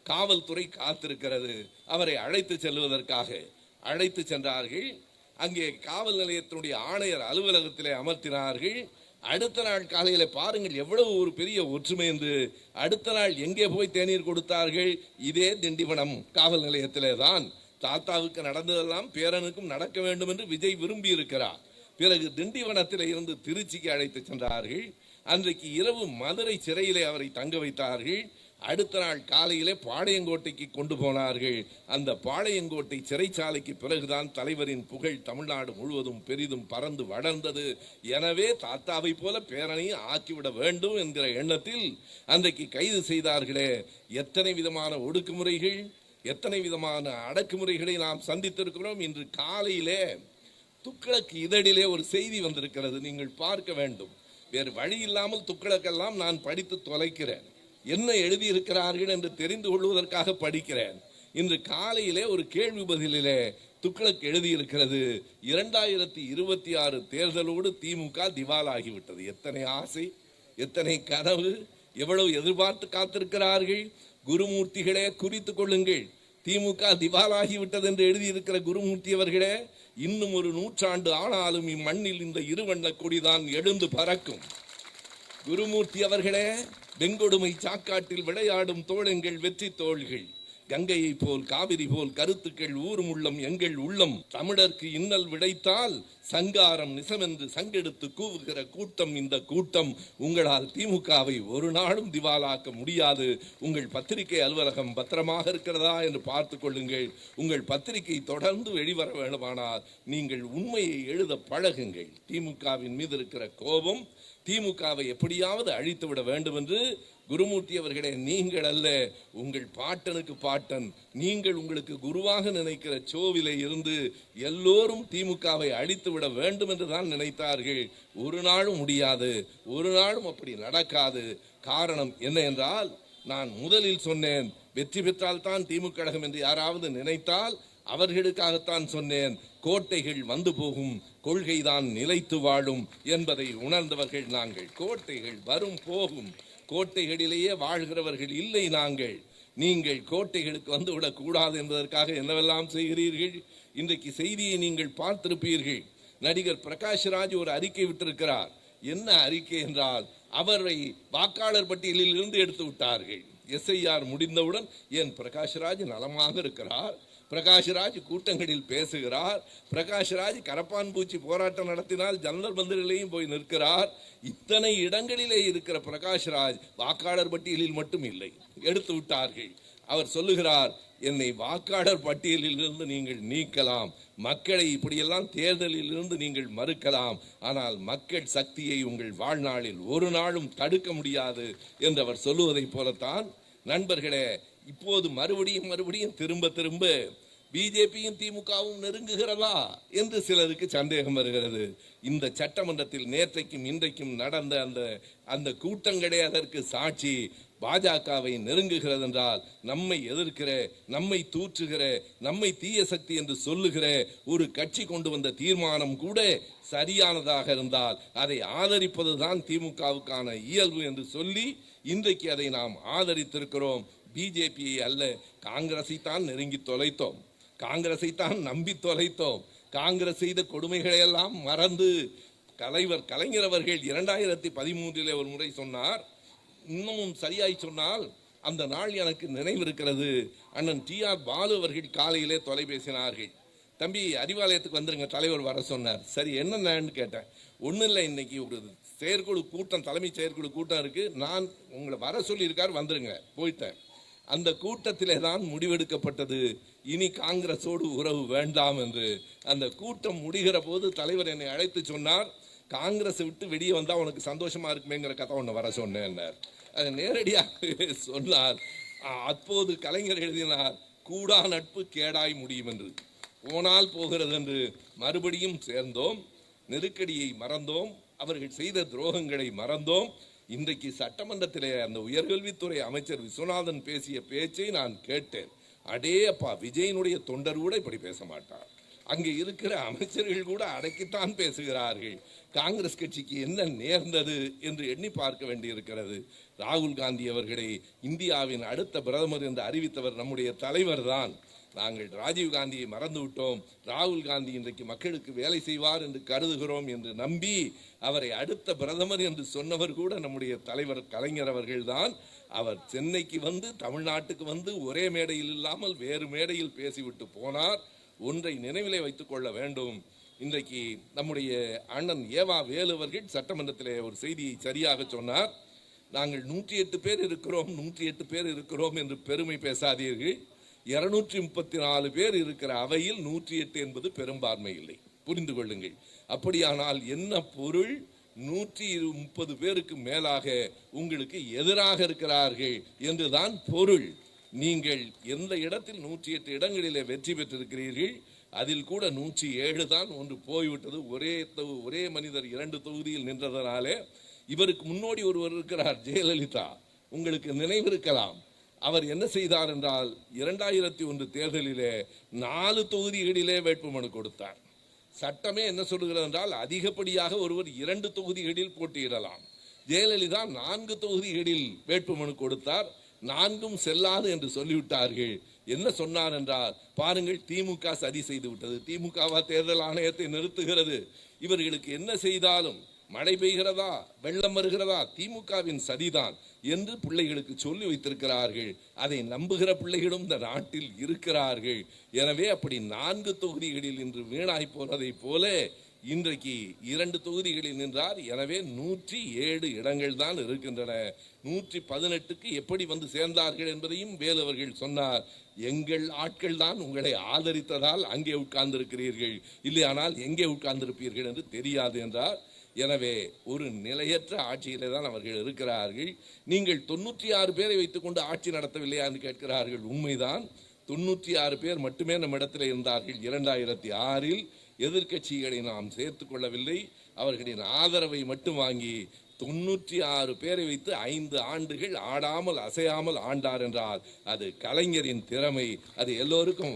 காவல்துறை காத்திருக்கிறது. அவரை அழைத்து செல்வதற்காக அழைத்து சென்றார்கள். அங்கே காவல் நிலையத்தினுடைய ஆணையர் அலுவலகத்திலே அமர்த்தினார்கள். அடுத்த நாள் காலையில பாருங்கள் எவ்வளவு ஒரு பெரிய ஒற்றுமை என்று. அடுத்த நாள் எங்கே போய் தேநீர் கொடுத்தார்கள்? இதே திண்டிவனம் காவல் நிலையத்திலே தான். தாத்தாவுக்கு நடந்ததெல்லாம் பேரனுக்கும் நடக்க வேண்டும் என்று விஜய் விரும்பி இருக்கிறார். பிறகு திண்டிவனத்திலே இருந்து திருச்சிக்கு அழைத்து சென்றார்கள். அன்றைக்கு இரவு மதுரை சிறையிலே அவரை தங்க வைத்தார்கள். அடுத்த நாள் காலையிலே பாளையங்கோட்டைக்கு கொண்டு போனார்கள். அந்த பாளையங்கோட்டை சிறைச்சாலைக்கு பிறகுதான் தலைவரின் புகழ் தமிழ்நாடு முழுவதும் பெரிதும் பறந்து வளர்ந்தது. எனவே தாத்தாவை போல பேரனையும் ஆக்கிவிட வேண்டும் என்கிற எண்ணத்தில் அன்றைக்கு கைது செய்தார்களே. எத்தனை விதமான ஒடுக்குமுறைகள், எத்தனை விதமான அடக்குமுறைகளை நாம் சந்தித்திருக்கிறோம். இன்று காலையிலே துக்ளக் இதழிலே ஒரு செய்தி வந்திருக்கிறது, நீங்கள் பார்க்க வேண்டும். வேறு வழி இல்லாமல் துக்ளக்கெல்லாம் நான் படித்து தொலைக்கிறேன். என்ன எழுதியிருக்கிறார்கள் என்று தெரிந்து கொள்வதற்காக படிக்கிறேன். இன்று காலையிலே ஒரு கேள்வி பதிலிலே துக்ளக் எழுதியிருக்கிறது, 2026 தேர்தலோடு திமுக திவாலாகிவிட்டது. எத்தனை ஆசை, எத்தனை கனவு, எவ்வளவு எதிர்பார்த்து காத்திருக்கிறார்கள். குருமூர்த்திகளே குறித்துக் கொள்ளுங்கள், திமுக திவாலாகிவிட்டது என்று எழுதியிருக்கிற குருமூர்த்தி அவர்களே, இன்னும் ஒரு 100 ஆண்டு ஆனாலும் இம்மண்ணில் இந்த இருவண்ண கொடிதான் எழுந்து பறக்கும். குருமூர்த்தி அவர்களே, வெங்கொடுமை சாக்காட்டில் விளையாடும் தோழங்கள் வெற்றி தோள்கள். கங்கையை போல் காவிரி போல் கருத்துக்கள் ஊரும் உள்ளம் எங்கள் உள்ளம். தமிழருக்கு இன்னல் விடைத்தால் சங்காரம் நிசமென்று சங்கெடுத்து கூவுகிற கூட்டம் இந்த கூட்டம். உங்களால் திமுகவை ஒரு நாளும் திவாலாக்க முடியாது. உங்கள் பத்திரிகை அலுவலகம் பத்திரமாக இருக்கிறதா என்று பார்த்து கொள்ளுங்கள். உங்கள் பத்திரிகை தொடர்ந்து வெளிவர வேண்டுமானால் நீங்கள் உண்மையை எழுத பழகுங்கள். திமுகவின் மீது இருக்கிற கோபம், திமுகவை எப்படியாவது அழித்து விட வேண்டும் என்று குருமூர்த்தி அவர்களே, நீங்கள் அல்ல, உங்கள் பாட்டனுக்கு பாட்டன், நீங்கள் உங்களுக்கு குருவாக நினைக்கிற சோவிலே இருந்து எல்லோரும் திமுகவை அழித்து விட வேண்டும் என்று தான் நினைத்தார்கள். ஒரு நாளும் முடியாது, ஒரு நாளும் அப்படி நடக்காது. காரணம் என்ன என்றால், நான் முதலில் சொன்னேன், வெற்றி பெற்றால் தான் திமுக கழகம் என்று யாராவது நினைத்தால் அவர்களுக்காகத்தான் சொன்னேன். கோட்டைகள் வந்து போகும், கொள்கைதான் நிலைத்து வாழும் என்பதை உணர்ந்தவர்கள் நாங்கள். கோட்டைகள் வரும் போகும், கோட்டைகளிலேயே வாழ்கிறவர்கள் இல்லை நாங்கள். நீங்கள் கோட்டைகளுக்கு வந்துவிடக் கூடாது என்பதற்காக என்னவெல்லாம் செய்கிறீர்கள். இன்றைக்கு செய்தியை நீங்கள் பார்த்திருப்பீர்கள். நடிகர் பிரகாஷ்ராஜ் ஒரு அறிக்கை விட்டிருக்கிறார். என்ன அறிக்கை என்றால், அவரை வாக்காளர் பட்டியலில் இருந்து எடுத்து விட்டார்கள். எஸ்ஐஆர் முடிந்தவுடன் ஏன் பிரகாஷ்ராஜ் நலமாக இருக்கிறார், பிரகாஷ்ராஜ் கூட்டங்களில் பேசுகிறார், பிரகாஷ்ராஜ் கரப்பான் பூச்சி போராட்டம் நடத்தினால் ஜன்னல் பந்தலிலேயும் போய் நிற்கிறார். இத்தனை இடங்களிலே இருக்கிற பிரகாஷ்ராஜ் வாக்காளர் பட்டியலில் மட்டும் இல்லை, எடுத்து விட்டார்கள். அவர் சொல்லுகிறார், என்னை வாக்காளர் பட்டியலில் இருந்து நீங்கள் நீக்கலாம், மக்களை இப்படியெல்லாம் தேர்தலில் இருந்து நீங்கள் மறுக்கலாம், ஆனால் மக்கள் சக்தியை உங்கள் வாழ்நாளில் ஒரு நாளும் தடுக்க முடியாது என்று அவர் சொல்லுவதை போலத்தான் நண்பர்களே, இப்போது மறுபடியும் திரும்ப பிஜேபியும் திமுகவும் நெருங்குகிறதா என்று சிலருக்கு சந்தேகம் வருகிறது. இந்த சட்டமன்றத்தில் நேற்றைக்கும் இன்றைக்கும் நடந்த அந்த கூட்டங்களே அதற்கு சாட்சி. பாஜகவை நெருங்குகிறது என்றால் நம்மை எதிர்க்கிற, நம்மை தூற்றுகிற, நம்மை தீய சக்தி என்று சொல்லுகிற ஒரு கட்சி கொண்டு வந்த தீர்மானம் கூட சரியானதாக இருந்தால் அதை ஆதரிப்பதுதான் திமுகவுக்கான இயல்பு என்று சொல்லி இன்றைக்கு அதை நாம் ஆதரித்திருக்கிறோம். பிஜேபியை அல்ல, காங்கிரஸை தான் நெருங்கி தொலைத்தோம், காங்கிரஸை தான் நம்பி தொலைத்தோம். காங்கிரஸ் செய்த கொடுமைகளை எல்லாம் மறந்து கலைஞர் அவர்கள் 2013 ஒரு முறை சொன்னார், இன்னமும் சரியாய் சொன்னால் அந்த நாள் எனக்கு நினைவிருக்கிறது. அண்ணன் TR பாலு அவர்கள் காலையிலே தொலைபேசினார்கள், தம்பி அறிவாலயத்துக்கு வந்துருங்க, தலைவர் வர சொன்னார். சரி என்னன்னு கேட்டேன். ஒன்றும் இல்லை, இன்னைக்கு ஒரு செயற்குழு கூட்டம், தலைமை செயற்குழு கூட்டம் இருக்கு, நான் உங்களை வர சொல்லி இருக்கார், வந்துருங்க. போயிட்டேன். அந்த கூட்டத்திலே தான் முடிவெடுக்கப்பட்டது, இனி காங்கிரஸோடு உறவு வேண்டாம் என்று. அந்த கூட்டம் முடிகிற போது தலைவர் என்னை அழைத்து சொன்னார், காங்கிரஸ் விட்டு வெளியே வந்தா உனக்கு சந்தோஷமா இருக்குமேங்கிற கதை ஒன்று வர சொன்னேன். அதை நேரடியாக சொன்னார். அப்போது கலைஞர் எழுதினார், கூடா நட்பு கேடாய் முடியும் என்று. போனால் போகிறது என்று மறுபடியும் சேர்ந்தோம், நெருக்கடியை மறந்தோம், அவர்கள் செய்த துரோகங்களை மறந்தோம். இன்றைக்கு சட்டமன்றத்திலே அந்த உயர்கல்வித்துறை அமைச்சர் விஸ்வநாதன் பேசிய பேச்சை நான் கேட்டேன். அடே அப்பா, விஜயனுடைய தொண்டர் கூட இப்படி பேச மாட்டார், அங்கே இருக்கிற அமைச்சர்கள் கூட அடக்கித்தான் பேசுகிறார்கள். காங்கிரஸ் கட்சிக்கு என்ன நேர்ந்தது என்று எண்ணி பார்க்க வேண்டியிருக்கிறது. ராகுல் காந்தி அவர்களை இந்தியாவின் அடுத்த பிரதமர் என்று அறிவித்தவர் நம்முடைய தலைவர் தான். நாங்கள் ராஜீவ் காந்தியை மறந்து விட்டோம், ராகுல் காந்தி இன்றைக்கு மக்களுக்கு வேலை செய்வார் என்று கருதுகிறோம் என்று நம்பி அவரை அடுத்த பிரதமர் என்று சொன்னவர் கூட நம்முடைய தலைவர் கலைஞர் அவர்கள்தான். அவர் சென்னைக்கு வந்து தமிழ்நாட்டுக்கு வந்து ஒரே மேடையில் இல்லாமல் வேறு மேடையில் பேசிவிட்டு போனார். ஒன்றை நினைவிலே வைத்துக் கொள்ள வேண்டும். இன்றைக்கு நம்முடைய அண்ணன் ஏவா வேலுவர்கள் சட்டமன்றத்திலே ஒரு செய்தியை சரியாக சொன்னார். நாங்கள் 108 பேர் இருக்கிறோம் 108 பேர் இருக்கிறோம் என்று பெருமை பேசாதீர்கள். 234 பேர் இருக்கிற அவையில் 108 என்பது பெரும்பான்மை இல்லை, புரிந்து கொள்ளுங்கள். அப்படியானால் என்ன பொருள்? 130 பேருக்கு மேலாக உங்களுக்கு எதிராக இருக்கிறார்கள் என்றுதான் பொருள். நீங்கள் எந்த இடத்தில் 108 இடங்களிலே வெற்றி பெற்றிருக்கிறீர்கள், அதில் கூட 107 தான் ஒன்று போய்விட்டது. ஒரே மனிதர் 2 தொகுதியில் நின்றதனாலே. இவருக்கு முன்னோடி ஒருவர் இருக்கிறார், ஜெயலலிதா, உங்களுக்கு நினைவிருக்கலாம். அவர் என்ன செய்தார் என்றால் 2001 தேர்தலிலே 4 தொகுதிகளிலே வேட்புமனு கொடுத்தார். சட்டமே என்ன சொல்லுகிறது என்றால் அதிகப்படியாக ஒருவர் 2 தொகுதிகளில் போட்டியிடலாம். ஜெயலலிதா 4 தொகுதிகளில் வேட்புமனு கொடுத்தார். 4ம் செல்லாது என்று சொல்லிவிட்டார்கள். என்ன சொன்னார் என்றால், பாருங்கள், திமுக சதி செய்து விட்டது, திமுகவா தேர்தல் ஆணையத்தை நிறுத்துகிறது, இவர்களுக்கு என்ன செய்தாலும் மழை பெய்கிறதா வெள்ளம் வருகிறதா திமுகவின் சதிதான் என்று பிள்ளைகளுக்கு சொல்லி வைத்திருக்கிறார்கள். அதை நம்புகிற பிள்ளைகளும் இந்த நாட்டில் இருக்கிறார்கள். எனவே அப்படி 4 தொகுதிகளில் இன்று வீணாய் போனதை போல இன்றைக்கு 2 தொகுதிகளில் நின்றார். எனவே 107 இடங்கள் தான் இருக்கின்றன. 118க்கு எப்படி வந்து சேர்ந்தார்கள் என்பதையும் வேலு அவர்கள் சொன்னார். எங்கள் ஆட்கள் தான் உங்களை ஆதரித்ததால் அங்கே உட்கார்ந்திருக்கிறீர்கள், இல்லையானால் எங்கே உட்கார்ந்திருப்பீர்கள் என்று தெரியாது என்றார். எனவே ஒரு நிலையற்ற ஆட்சியிலே தான் அவர்கள் இருக்கிறார்கள். நீங்கள் 96 பேரை வைத்துக் கொண்டு ஆட்சி நடத்தவில்லையா என்று கேட்கிறார்கள். உண்மைதான், 96 பேர் மட்டுமே நம்ம இடத்துல இருந்தார்கள். 2006இல் எதிர்கட்சிகளை நாம் சேர்த்துக் கொள்ளவில்லை, அவர்களின் ஆதரவை மட்டும் வாங்கி 96 பேரை வைத்து 5 ஆண்டுகள் ஆடாமல் அசையாமல் ஆண்டார் என்றால் அது கலைஞரின் திறமை. அது எல்லோருக்கும்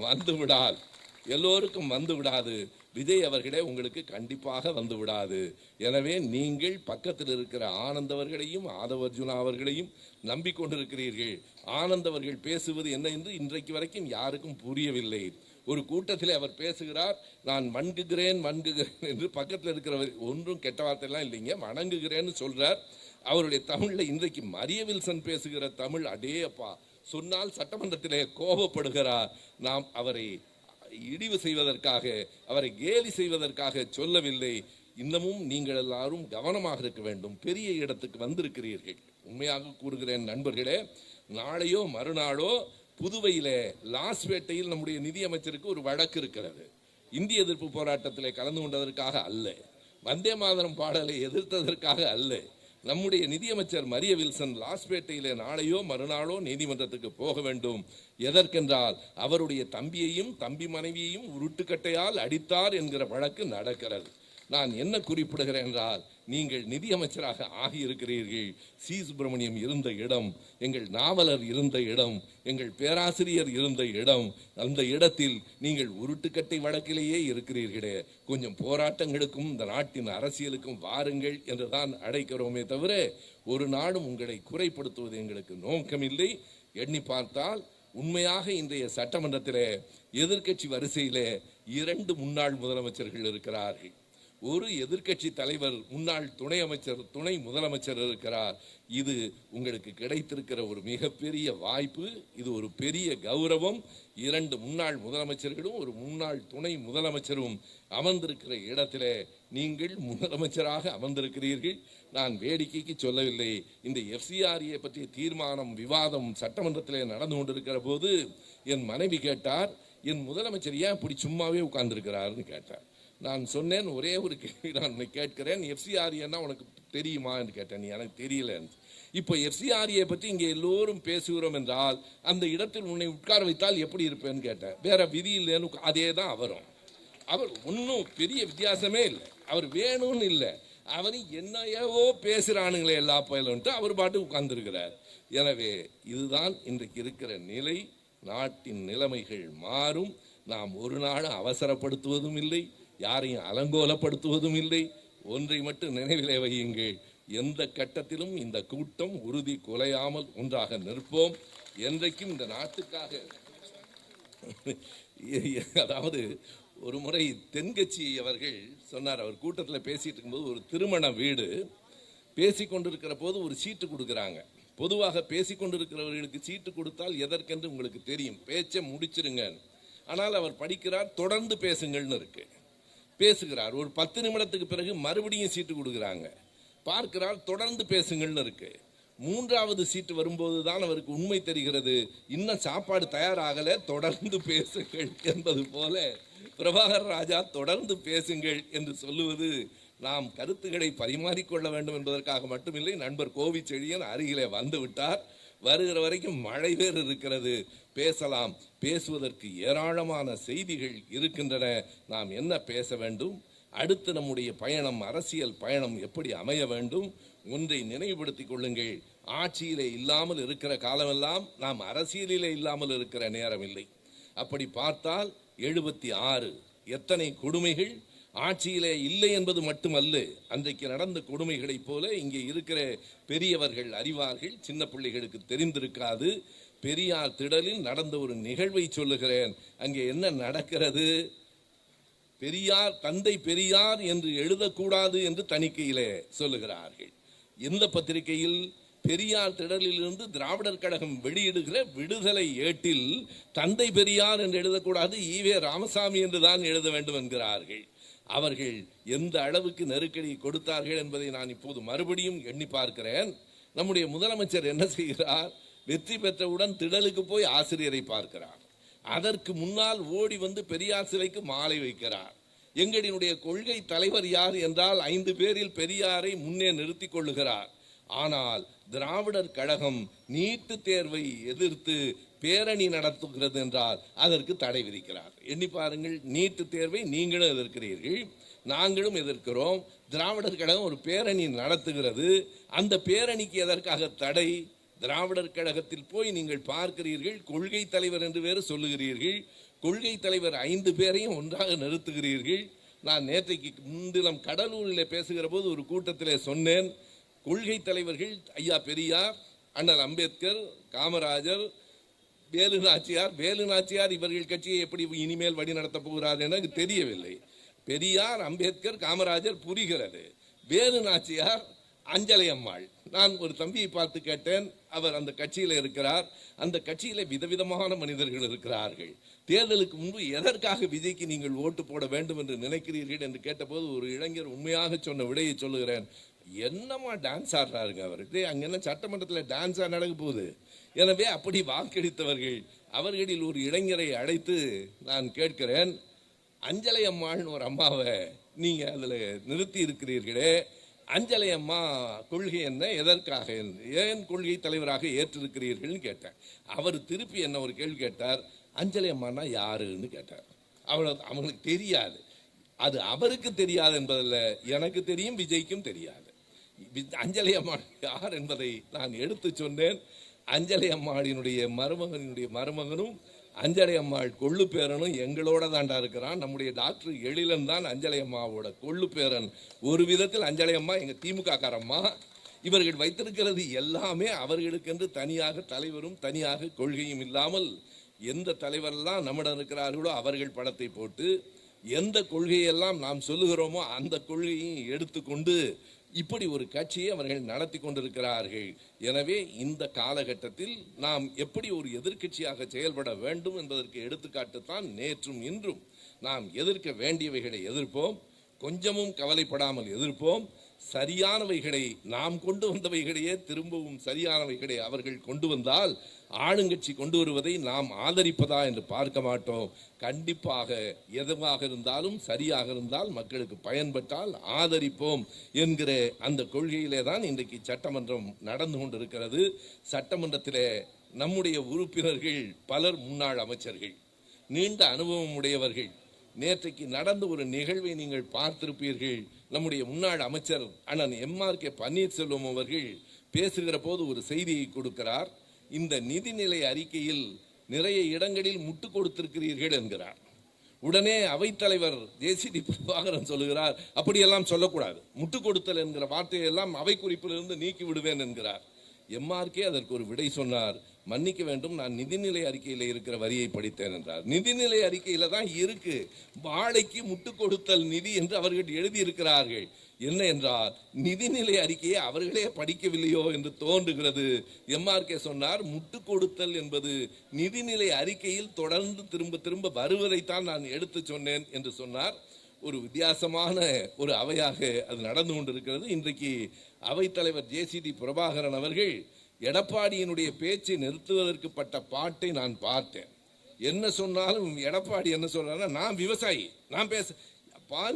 வந்து விடாது. விஜய் அவர்களே உங்களுக்கு கண்டிப்பாக வந்து விடாது. எனவே நீங்கள் பக்கத்தில் இருக்கிற ஆனந்த் அவர்களையும் ஆதவர்ஜுனா அவர்களையும் நம்பிக்கொண்டிருக்கிறீர்கள். ஆனந்த் அவர்கள் பேசுவது என்ன என்று இன்றைக்கு வரைக்கும் யாருக்கும் புரியவில்லை. ஒரு கூட்டத்தில் அவர் பேசுகிறார், நான் வணங்குகிறேன் என்று. பக்கத்தில் இருக்கிறவர் ஒன்றும் கெட்ட வார்த்தையெல்லாம் இல்லைங்க, வணங்குகிறேன்னு சொல்றார். அவருடைய தமிழில் இன்றைக்கு மரிய வில்சன் பேசுகிற தமிழ், அடே அப்பா, சொன்னால் சட்டமன்றத்திலே கோபப்படுகிறார். நாம் அவரை இழிவு செய்வதற்காக, அவரை கேலி செய்வதற்காக சொல்லவில்லை. இன்னமும் நீங்கள் எல்லாரும் கவனமாக இருக்க வேண்டும். பெரிய இடத்துக்கு வந்திருக்கிறீர்கள். உண்மையாக கூறுகிறேன் நண்பர்களே, நாளையோ மறுநாளோ புதுவையிலே லாஸ்பேட்டையில் நம்முடைய நிதியமைச்சருக்கு ஒரு வழக்கு இருக்கிறது. இந்திய எதிர்ப்பு போராட்டத்திலே கலந்து கொண்டதற்காக அல்ல, வந்தே மாதரம் பாடலை எதிர்த்ததற்காக அல்ல. நம்முடைய நிதியமைச்சர் மரிய வில்சன் லாஸ்பேட்டையிலே நாளையோ மறுநாளோ நீதிமன்றத்துக்கு போக வேண்டும். எதற்கென்றால் அவருடைய தம்பியையும் தம்பி மனைவியையும் உருட்டுக்கட்டையால் அடித்தார் என்கிற வழக்கு நடக்கிறது. நான் என்ன குறிப்பிடுகிறேன் என்றால், நீங்கள் நிதியமைச்சராக ஆகியிருக்கிறீர்கள். சி சுப்பிரமணியம் இருந்த இடம், எங்கள் நாவலர் இருந்த இடம், எங்கள் பேராசிரியர் இருந்த இடம், அந்த இடத்தில் நீங்கள் உருட்டுக்கட்டை வழக்கிலேயே இருக்கிறீர்களே. கொஞ்சம் போராட்டங்களுக்கும் இந்த நாட்டின் அரசியலுக்கும் வாருங்கள் என்றுதான் அழைக்கிறோமே தவிர ஒரு நாடும் உங்களை குறைப்படுத்துவது எங்களுக்கு நோக்கமில்லை. எண்ணி பார்த்தால் உண்மையாக இன்றைய சட்டமன்றத்திலே எதிர்கட்சி வரிசையிலே 2 முன்னாள் முதலமைச்சர்கள் இருக்கிறார்கள். ஒரு எதிர்கட்சி தலைவர், முன்னாள் துணை அமைச்சர், துணை முதலமைச்சர் இருக்கிறார். இது உங்களுக்கு கிடைத்திருக்கிற ஒரு மிகப்பெரிய வாய்ப்பு. இது ஒரு பெரிய கௌரவம். 2 முன்னாள் முதலமைச்சர்களும் ஒரு முன்னாள் துணை முதலமைச்சரும் அமர்ந்திருக்கிற இடத்திலே நீங்கள் முதலமைச்சராக அமர்ந்திருக்கிறீர்கள். நான் வேடிக்கைக்கு சொல்லவில்லை. இந்த FCRA பற்றிய தீர்மானம் விவாதம் சட்டமன்றத்திலே நடந்து கொண்டிருக்கிற போது என் மனைவி கேட்டார், என் முதலமைச்சர் ஏன் இப்படி சும்மாவே உட்கார்ந்துருக்கிறாருன்னு கேட்டார். நான் சொன்னேன், ஒரே ஒரு கேள்வி நான் உன்னை கேட்கிறேன், FCRA உனக்கு தெரியுமா என்று கேட்டேன். எனக்கு தெரியல. இப்போ FCRA பற்றி இங்கே எல்லோரும் பேசுகிறோம் என்றால் அந்த இடத்தில் உன்னை உட்கார வைத்தால் எப்படி இருப்பேன்னு கேட்டேன். வேற விதி இல்லைன்னு அதே தான் அவரும். அவர் ஒன்றும் பெரிய வித்தியாசமே இல்லை. அவர் வேணும்னு இல்லை, அவர் என்னையவோ பேசுகிறானுங்களே எல்லா பயிலும்ட்டு அவர் பாட்டு உட்கார்ந்துருக்கிறார். எனவே இதுதான் இன்றைக்கு இருக்கிற நிலை. நாட்டின் நிலைமைகள் மாறும். நாம் ஒரு நாள் அவசரப்படுத்துவதும் இல்லை, யாரையும் அலங்கோலப்படுத்துவதும் இல்லை. ஒன்றை மட்டும் நினைவிலே வையுங்கள், எந்த கட்டத்திலும் இந்த கூட்டம் உறுதி குலையாமல் ஒன்றாக நிற்போம். என்றைக்கும் இந்த நாட்டுக்காக அதாவது ஒரு முறை தென்கட்சி அவர்கள் சொன்னார், அவர் கூட்டத்தில் பேசிட்டு இருக்கும்போது ஒரு திருமண வீடு பேசிக்கொண்டிருக்கிற போது ஒரு சீட்டு கொடுக்குறாங்க. பொதுவாக பேசிக்கொண்டிருக்கிறவர்களுக்கு சீட்டு கொடுத்தால் எதற்கென்று உங்களுக்கு தெரியும், பேச்சை முடிச்சிருங்க. ஆனால் அவர் படிக்கிறார், தொடர்ந்து பேசுங்கள்னு இருக்கு. பேசுகிறார். ஒரு 10 நிமிடத்துக்கு பிறகு மறுபடியும் சீட்டு கொடுக்குறாங்க. பார்க்கிறார், தொடர்ந்து பேசுங்கள்னு இருக்கு. 3வது சீட்டு வரும்போது தான் அவருக்கு உண்மை தெரிகிறது, இன்னும் சாப்பாடு தயாராகல, தொடர்ந்து பேசுங்கள் என்பது போல பிரபாகர் ராஜா தொடர்ந்து பேசுங்கள் என்று சொல்லுவது நாம் கருத்துக்களை பரிமாறிக்கொள்ள வேண்டும் என்பதற்காக மட்டுமில்லை. நண்பர் கோவிச்செழியன் அருகிலே வந்து விட்டார். வருகிற வரைக்கும் மழை வேறு இருக்கிறது. பேசலாம். பேசுவதற்கு ஏராளமான செய்திகள் இருக்கின்றன. நாம் என்ன பேச வேண்டும், அடுத்து நம்முடைய பயணம், அரசியல் பயணம் எப்படி அமைய வேண்டும்? ஒன்றை நினைவுபடுத்திக் கொள்ளுங்கள், ஆட்சியிலே இல்லாமல் இருக்கிற காலமெல்லாம் நாம் அரசியலிலே இல்லாமல் இருக்கிற நேரம் இல்லை. அப்படி பார்த்தால் 76 எத்தனை கொடுமைகள் ஆட்சியிலே இல்லை என்பது மட்டுமல்ல, அன்றைக்கு நடந்த கொடுமைகளைப் போல இங்கே இருக்கிற பெரியவர்கள் அறிவார்கள், சின்ன பிள்ளைகளுக்கு தெரிந்திருக்காது. பெரியார் திடலில் நடந்த ஒரு நிகழ்வை சொல்லுகிறேன். அங்கே என்ன நடக்கிறது? பெரியார், தந்தை பெரியார் என்று எழுதக்கூடாது என்று தணிக்கையிலே சொல்லுகிறார்கள். இந்த பத்திரிகையில் பெரியார் திடலிலிருந்து திராவிடர் கழகம் வெளியிடுகிற விடுதலை ஏட்டில் தந்தை பெரியார் என்று எழுதக்கூடாது, ஈவே ராமசாமி என்று தான் எழுத வேண்டும் என்கிறார்கள். அவர்கள் எந்த அளவுக்கு நெருக்கடி கொடுத்தார்கள் என்பதை நான் இப்போது மறுபடியும் எண்ணி பார்க்கிறேன். நம்முடைய முதலமைச்சர் என்ன செய்கிறார்? வெற்றி பெற்றவுடன் திடலுக்கு போய் ஆசிரியரை பார்க்கிறார். அதற்கு முன்னால் ஓடி வந்து பெரியார் சிலைக்கு மாலை வைக்கிறார். எங்களினுடைய கொள்கை தலைவர் யார் என்றால் 5 பேரில் பெரியாரை முன்னே நிறுத்திக் கொள்ளுகிறார். ஆனால் திராவிடர் கழகம் நீட்டு தேர்வை எதிர்த்து பேரணி நடத்துகிறது என்றால் அதற்கு தடை விதிக்கிறார். எண்ணி பாருங்கள், நீட்டு தேர்வை நீங்களும் எதிர்க்கிறீர்கள், நாங்களும் எதிர்க்கிறோம். திராவிடர் கழகம் ஒரு பேரணி நடத்துகிறது. அந்த பேரணிக்கு எதற்காக தடை? திராவிடர் கழகத்தில் போய் நீங்கள் பார்க்கிறீர்கள், கொள்கை தலைவர் என்று வேறு சொல்லுகிறீர்கள். கொள்கை தலைவர் 5 பேரையும் ஒன்றாக நிறுத்துகிறீர்கள். நான் நேற்றைக்கு முன்தினம் கடலூரில் பேசுகிற போது ஒரு கூட்டத்திலே சொன்னேன், கொள்கை தலைவர்கள் ஐயா பெரியார், அண்ணல் அம்பேத்கர், காமராஜர், வேலு நாச்சியார் இவர்கள் கட்சியை எப்படி இனிமேல் வழி நடத்தப் போகிறார் எனக்கு தெரியவில்லை. பெரியார், அம்பேத்கர், காமராஜர் புரிகிறது. வேலு நாச்சியார், அஞ்சலை அம்மாள். நான் ஒரு தம்பியை பார்த்து கேட்டேன், அவர் அந்த கட்சியில் இருக்கிறார். அந்த கட்சியில விதவிதமான மனிதர்கள் இருக்கிறார்கள். தேர்தலுக்கு முன்பு எதற்காக விஜய்க்கு நீங்கள் ஓட்டு போட வேண்டும் என்று நினைக்கிறீர்கள் என்று கேட்டபோது ஒரு இளைஞர் உண்மையாக சொன்ன விடையை சொல்லுகிறேன். என்னமா டான்ஸ் ஆடுறாருங்க அவருக்கு, அங்க என்ன சட்டமன்றத்தில் டான்ஸா நடக்க போகுது? எனவே அப்படி வாக்களித்தவர்கள், அவர்களில் ஒரு இளைஞரை அழைத்து நான் கேட்கிறேன், அஞ்சலை அம்மாள்னு ஒரு அம்மாவை நீங்க அதுல நிறுத்தி இருக்கிறீர்களே, அஞ்சலை அம்மா கொள்கை என்ன, எதற்காக, ஏன் கொள்கை தலைவராக ஏற்றிருக்கிறீர்கள்னு கேட்டேன். அவர் திருப்பி என்ன ஒரு கேள்வி கேட்டார், அஞ்சலை அம்மானா யாருன்னு கேட்டார். அவங்களுக்கு தெரியாது. அது அவருக்கு தெரியாது என்பதில்ல, எனக்கு தெரியும், விஜய்க்கும் தெரியாது. அஞ்சலை அம்மா யார் என்பதை நான் எடுத்து சொன்னேன். அஞ்சலை அம்மாளினுடைய மருமகனும் அஞ்சலை அம்மாள் கொள்ளு பேரனும் எங்களோட தாண்டா இருக்கிறான். நம்முடைய டாக்டர் எழிலன் தான் அஞ்சலை அம்மாவோட கொள்ளு பேரன். ஒரு விதத்தில் அஞ்சலை அம்மா எங்க திமுக காரம்மா. இவர்கள் வைத்திருக்கிறது எல்லாமே அவர்களுக்கென்று தனியாக தலைவரும் தனியாக கொள்கையும் இல்லாமல், எந்த தலைவரெல்லாம் நம்மிடம் இருக்கிறார்களோ அவர்கள் படத்தை போட்டு, எந்த கொள்கையெல்லாம் நாம் சொல்லுகிறோமோ அந்த கொள்கையும் எடுத்துக்கொண்டு இப்படி ஒரு கட்சியை அவர்கள் நடத்தி கொண்டிருக்கிறார்கள். எனவே இந்த காலகட்டத்தில் நாம் எப்படி ஒரு எதிர்க்கட்சியாக செயல்பட வேண்டும் என்பதற்கு எடுத்துக்காட்டுத்தான் நேற்றும் இன்றும். நாம் எதிர்க்க வேண்டியவைகளை எதிர்ப்போம், கொஞ்சமும் கவலைப்படாமல் எதிர்ப்போம். சரியானவைகளை, நாம் கொண்டு வந்தவைகளையே திரும்பவும் சரியானவைகளை அவர்கள் கொண்டு வந்தால், ஆளுங்கட்சி கொண்டு வருவதை நாம் ஆதரிப்பதா என்று பார்க்க மாட்டோம். கண்டிப்பாக எதுவாக இருந்தாலும் சரியாக இருந்தால், மக்களுக்கு பயன்பட்டால் ஆதரிப்போம் என்கிற அந்த கொள்கையிலே தான் இன்றைக்கு சட்டமன்றம் நடந்து கொண்டிருக்கிறது. சட்டமன்றத்திலே நம்முடைய உறுப்பினர்கள் பலர் முன்னாள் அமைச்சர்கள், நீண்ட அனுபவம் உடையவர்கள். நேற்றைக்கு நடந்த ஒரு நிகழ்வை நீங்கள் பார்த்திருப்பீர்கள். நம்முடைய முன்னாள் அமைச்சர் அண்ணன் MRK பன்னீர்செல்வம் அவர்கள் பேசுகிற போது ஒரு செய்தியை கொடுக்கிறார். இந்த நிதிநிலை அறிக்கையில் நிறைய இடங்களில் முட்டு கொடுத்திருக்கிறீர்கள் என்கிறார். உடனே அவைத்தலைவர் JCD பிரபாகரன் சொல்லுகிறார், அப்படியெல்லாம் சொல்லக்கூடாது, முட்டு கொடுத்தல் என்கிற வார்த்தையெல்லாம் அவை குறிப்பிலிருந்து நீக்கி விடுவேன் என்கிறார். MRK அதற்கு ஒரு விடை சொன்னார், மன்னிக்க வேண்டும், நான் நிதிநிலை அறிக்கையில் இருக்கிற வரியை படித்தேன் என்றார். நிதிநிலை அறிக்கையில தான் இருக்கு, வாழைக்கு முட்டு கொடுத்தல் நிதி என்று அவர்கள் எழுதியிருக்கிறார்கள். என்ன என்றால் நிதிநிலை அறிக்கையை அவர்களே படிக்கவில்லையோ என்று தோன்றுகிறது. MRK சொன்னார், முட்டு கொடுத்தல் என்பது நிதிநிலை அறிக்கையில் தொடர்ந்து திரும்ப திரும்ப வருவதைத்தான் நான் எடுத்து சொன்னேன் என்று சொன்னார். ஒரு வித்தியாசமான ஒரு அவையாக அது நடந்து கொண்டிருக்கிறது. இன்றைக்கு அவைத்தலைவர் JCD பிரபாகரன் அவர்கள் எடப்பாடியினுடைய பேச்சை நிறுத்துவதற்கு பட்ட பாட்டை நான் பார்த்தேன். என்ன சொன்னாலும் எடப்பாடி என்ன சொல்றாருன்னா, நான் விவசாயி, நான் பேச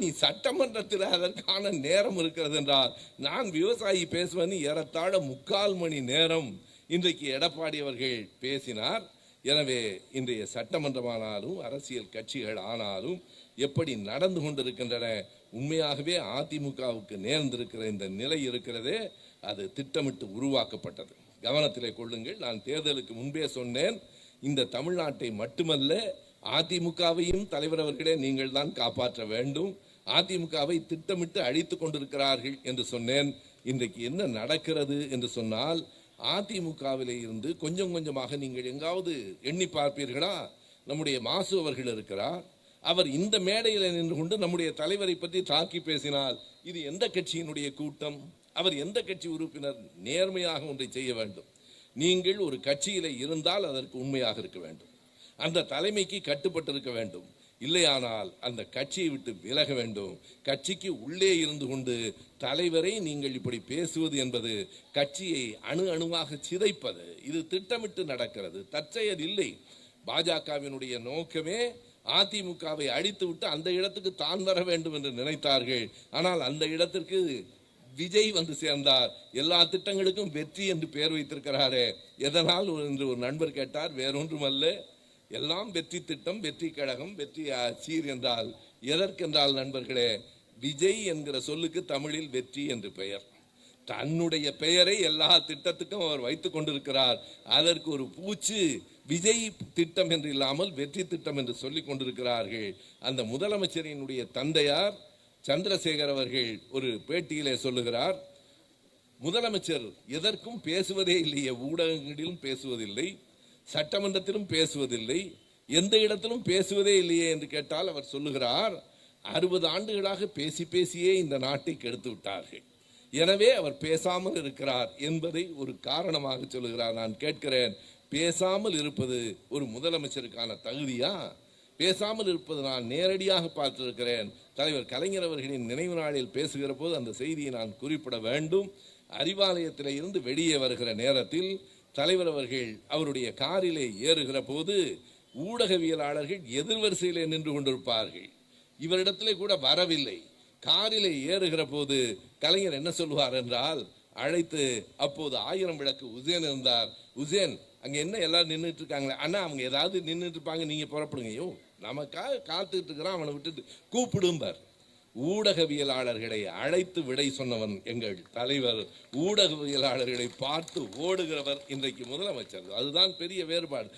நீ சட்டமன்றத்தில் அதற்கான நேரம் இருக்கிறது என்றால் நான் விவசாயி பேசுவேன். ஏறத்தாழ 3/4 மணி நேரம் இன்றைக்கு எடப்பாடி அவர்கள் பேசினார். எனவே இன்றைய சட்டமன்றமானாலும் அரசியல் கட்சிகள் ஆனாலும் எப்படி நடந்து கொண்டிருக்கின்றன, உண்மையாகவே அதிமுகவுக்கு நேர்ந்திருக்கிற இந்த நிலை இருக்கிறதே, அது திட்டமிட்டு உருவாக்கப்பட்டது. கவனத்திலே கொள்ளுங்கள். நான் தேர்தலுக்கு முன்பே சொன்னேன், இந்த தமிழ்நாட்டை மட்டுமல்ல அதிமுகவையும் தலைவர் அவர்களே நீங்கள் தான் காப்பாற்ற வேண்டும். அதிமுகவை திட்டமிட்டு அழித்துக் கொண்டிருக்கிறார்கள் என்று சொன்னேன். இன்றைக்கு என்ன நடக்கிறது என்று சொன்னால், அதிமுகவிலே இருந்து கொஞ்சம் கொஞ்சமாக நீங்கள் எங்காவது எண்ணி பார்ப்பீர்களா? நம்முடைய மாசு அவர்கள் இருக்கிறார், அவர் இந்த மேடையில் நின்று கொண்டு நம்முடைய தலைவரை பற்றி தாக்கி பேசினால் இது எந்த கட்சியினுடைய கூட்டம்? அவர் எந்த கட்சி உறுப்பினர்? நேர்மையாக ஒன்றை செய்ய வேண்டும். நீங்கள் ஒரு கட்சியில இருந்தால் அதற்கு உண்மையாக இருக்க வேண்டும், அந்த தலைமைக்கு கட்டுப்பட்டு இருக்க வேண்டும். இல்லையானால் அந்த கட்சியை விட்டு விலக வேண்டும். கட்சிக்கு உள்ளே இருந்து கொண்டு தலைவரை நீங்கள் இப்படி பேசுவது என்பது கட்சியை அணு அணுவாக சிதைப்பது. இது திட்டமிட்டு நடக்கிறது, தற்செயல் இல்லை. பாஜகவினுடைய நோக்கமே அதிமுகவை அழித்து விட்டு அந்த இடத்துக்கு தான் வர வேண்டும் என்று நினைத்தார்கள். ஆனால் அந்த இடத்திற்கு விஜய் வந்து சேர்ந்தார். எல்லா திட்டங்களுக்கும் வெற்றி என்று பெயர் வைத்திருக்கிறாரே, எதனால் என்று ஒரு நண்பர் கேட்டார். வேறொன்றுமல்ல, எல்லாம் வெற்றி திட்டம், வெற்றி கழகம், வெற்றி சீர் என்றால் எதற்கென்றால் நண்பர்களே, விஜய் என்கிற சொல்லுக்கு தமிழில் வெற்றி என்று பெயர். தன்னுடைய பெயரை எல்லா திட்டத்துக்கும் அவர் வைத்துக் கொண்டிருக்கிறார். அதற்கு ஒரு பூச்சு விஜய் திட்டம் என்று இல்லாமல் வெற்றி திட்டம் என்று சொல்லிக் கொண்டிருக்கிறார்கள். அந்த முதலமைச்சரினுடைய தந்தையார் சந்திரசேகர் அவர்கள் ஒரு பேட்டியிலே சொல்லுகிறார், முதலமைச்சர் எதற்கும் பேசுவதே இல்லையே, ஊடகங்களிலும் பேசுவதில்லை, சட்டமன்றத்திலும் பேசுவதில்லை, எந்த இடத்திலும் பேசுவதே இல்லையே என்று கேட்டால் அவர் சொல்லுகிறார், 60 ஆண்டுகளாக பேசி பேசியே இந்த நாட்டை கெடுத்து விட்டார்கள், எனவே அவர் பேசாமல் இருக்கிறார் என்பதை ஒரு காரணமாக சொல்லுகிறார். நான் கேட்கிறேன், பேசாமல் இருப்பது ஒரு முதலமைச்சருக்கான தகுதியா? பேசாமல் இருப்பது நான் நேரடியாக பார்த்திருக்கிறேன். தலைவர் கலைஞர் அவர்களின் நினைவு நாளில் பேசுகிற போது அந்த செய்தியை நான் குறிப்பிட வேண்டும். அறிவாலயத்தில் இருந்து வெளியே வருகிற நேரத்தில் தலைவர் அவர்கள் அவருடைய காரிலே ஏறுகிற போது ஊடகவியலாளர்கள் எதிர்வரிசையிலே நின்று கொண்டிருப்பார்கள். இவரிடத்திலே கூட வரவில்லை. காரிலே ஏறுகிற போது கலைஞர் என்ன சொல்லுவார் என்றால், அழைத்து, அப்போது 1000 விளக்கு உசேன் இருந்தார், உசேன் அங்க என்ன எல்லாரும் நின்றுட்டு இருக்காங்களே, அண்ணா அவங்க ஏதாவது நின்றுட்டு இருப்பாங்க, நீங்க புறப்படுங்க, யோ நமக்காக காத்துக்கிட்டு இருக்கிறான், அவனை விட்டுட்டு கூப்பிடும்பார். ஊடகவியலாளர்களை அழைத்து விடை சொன்னவன் எங்கள் தலைவர். ஊடகவியலாளர்களை பார்த்து ஓடுகிறவர் இன்றைக்கு முதலமைச்சர். அதுதான் பெரிய வேறுபாடு.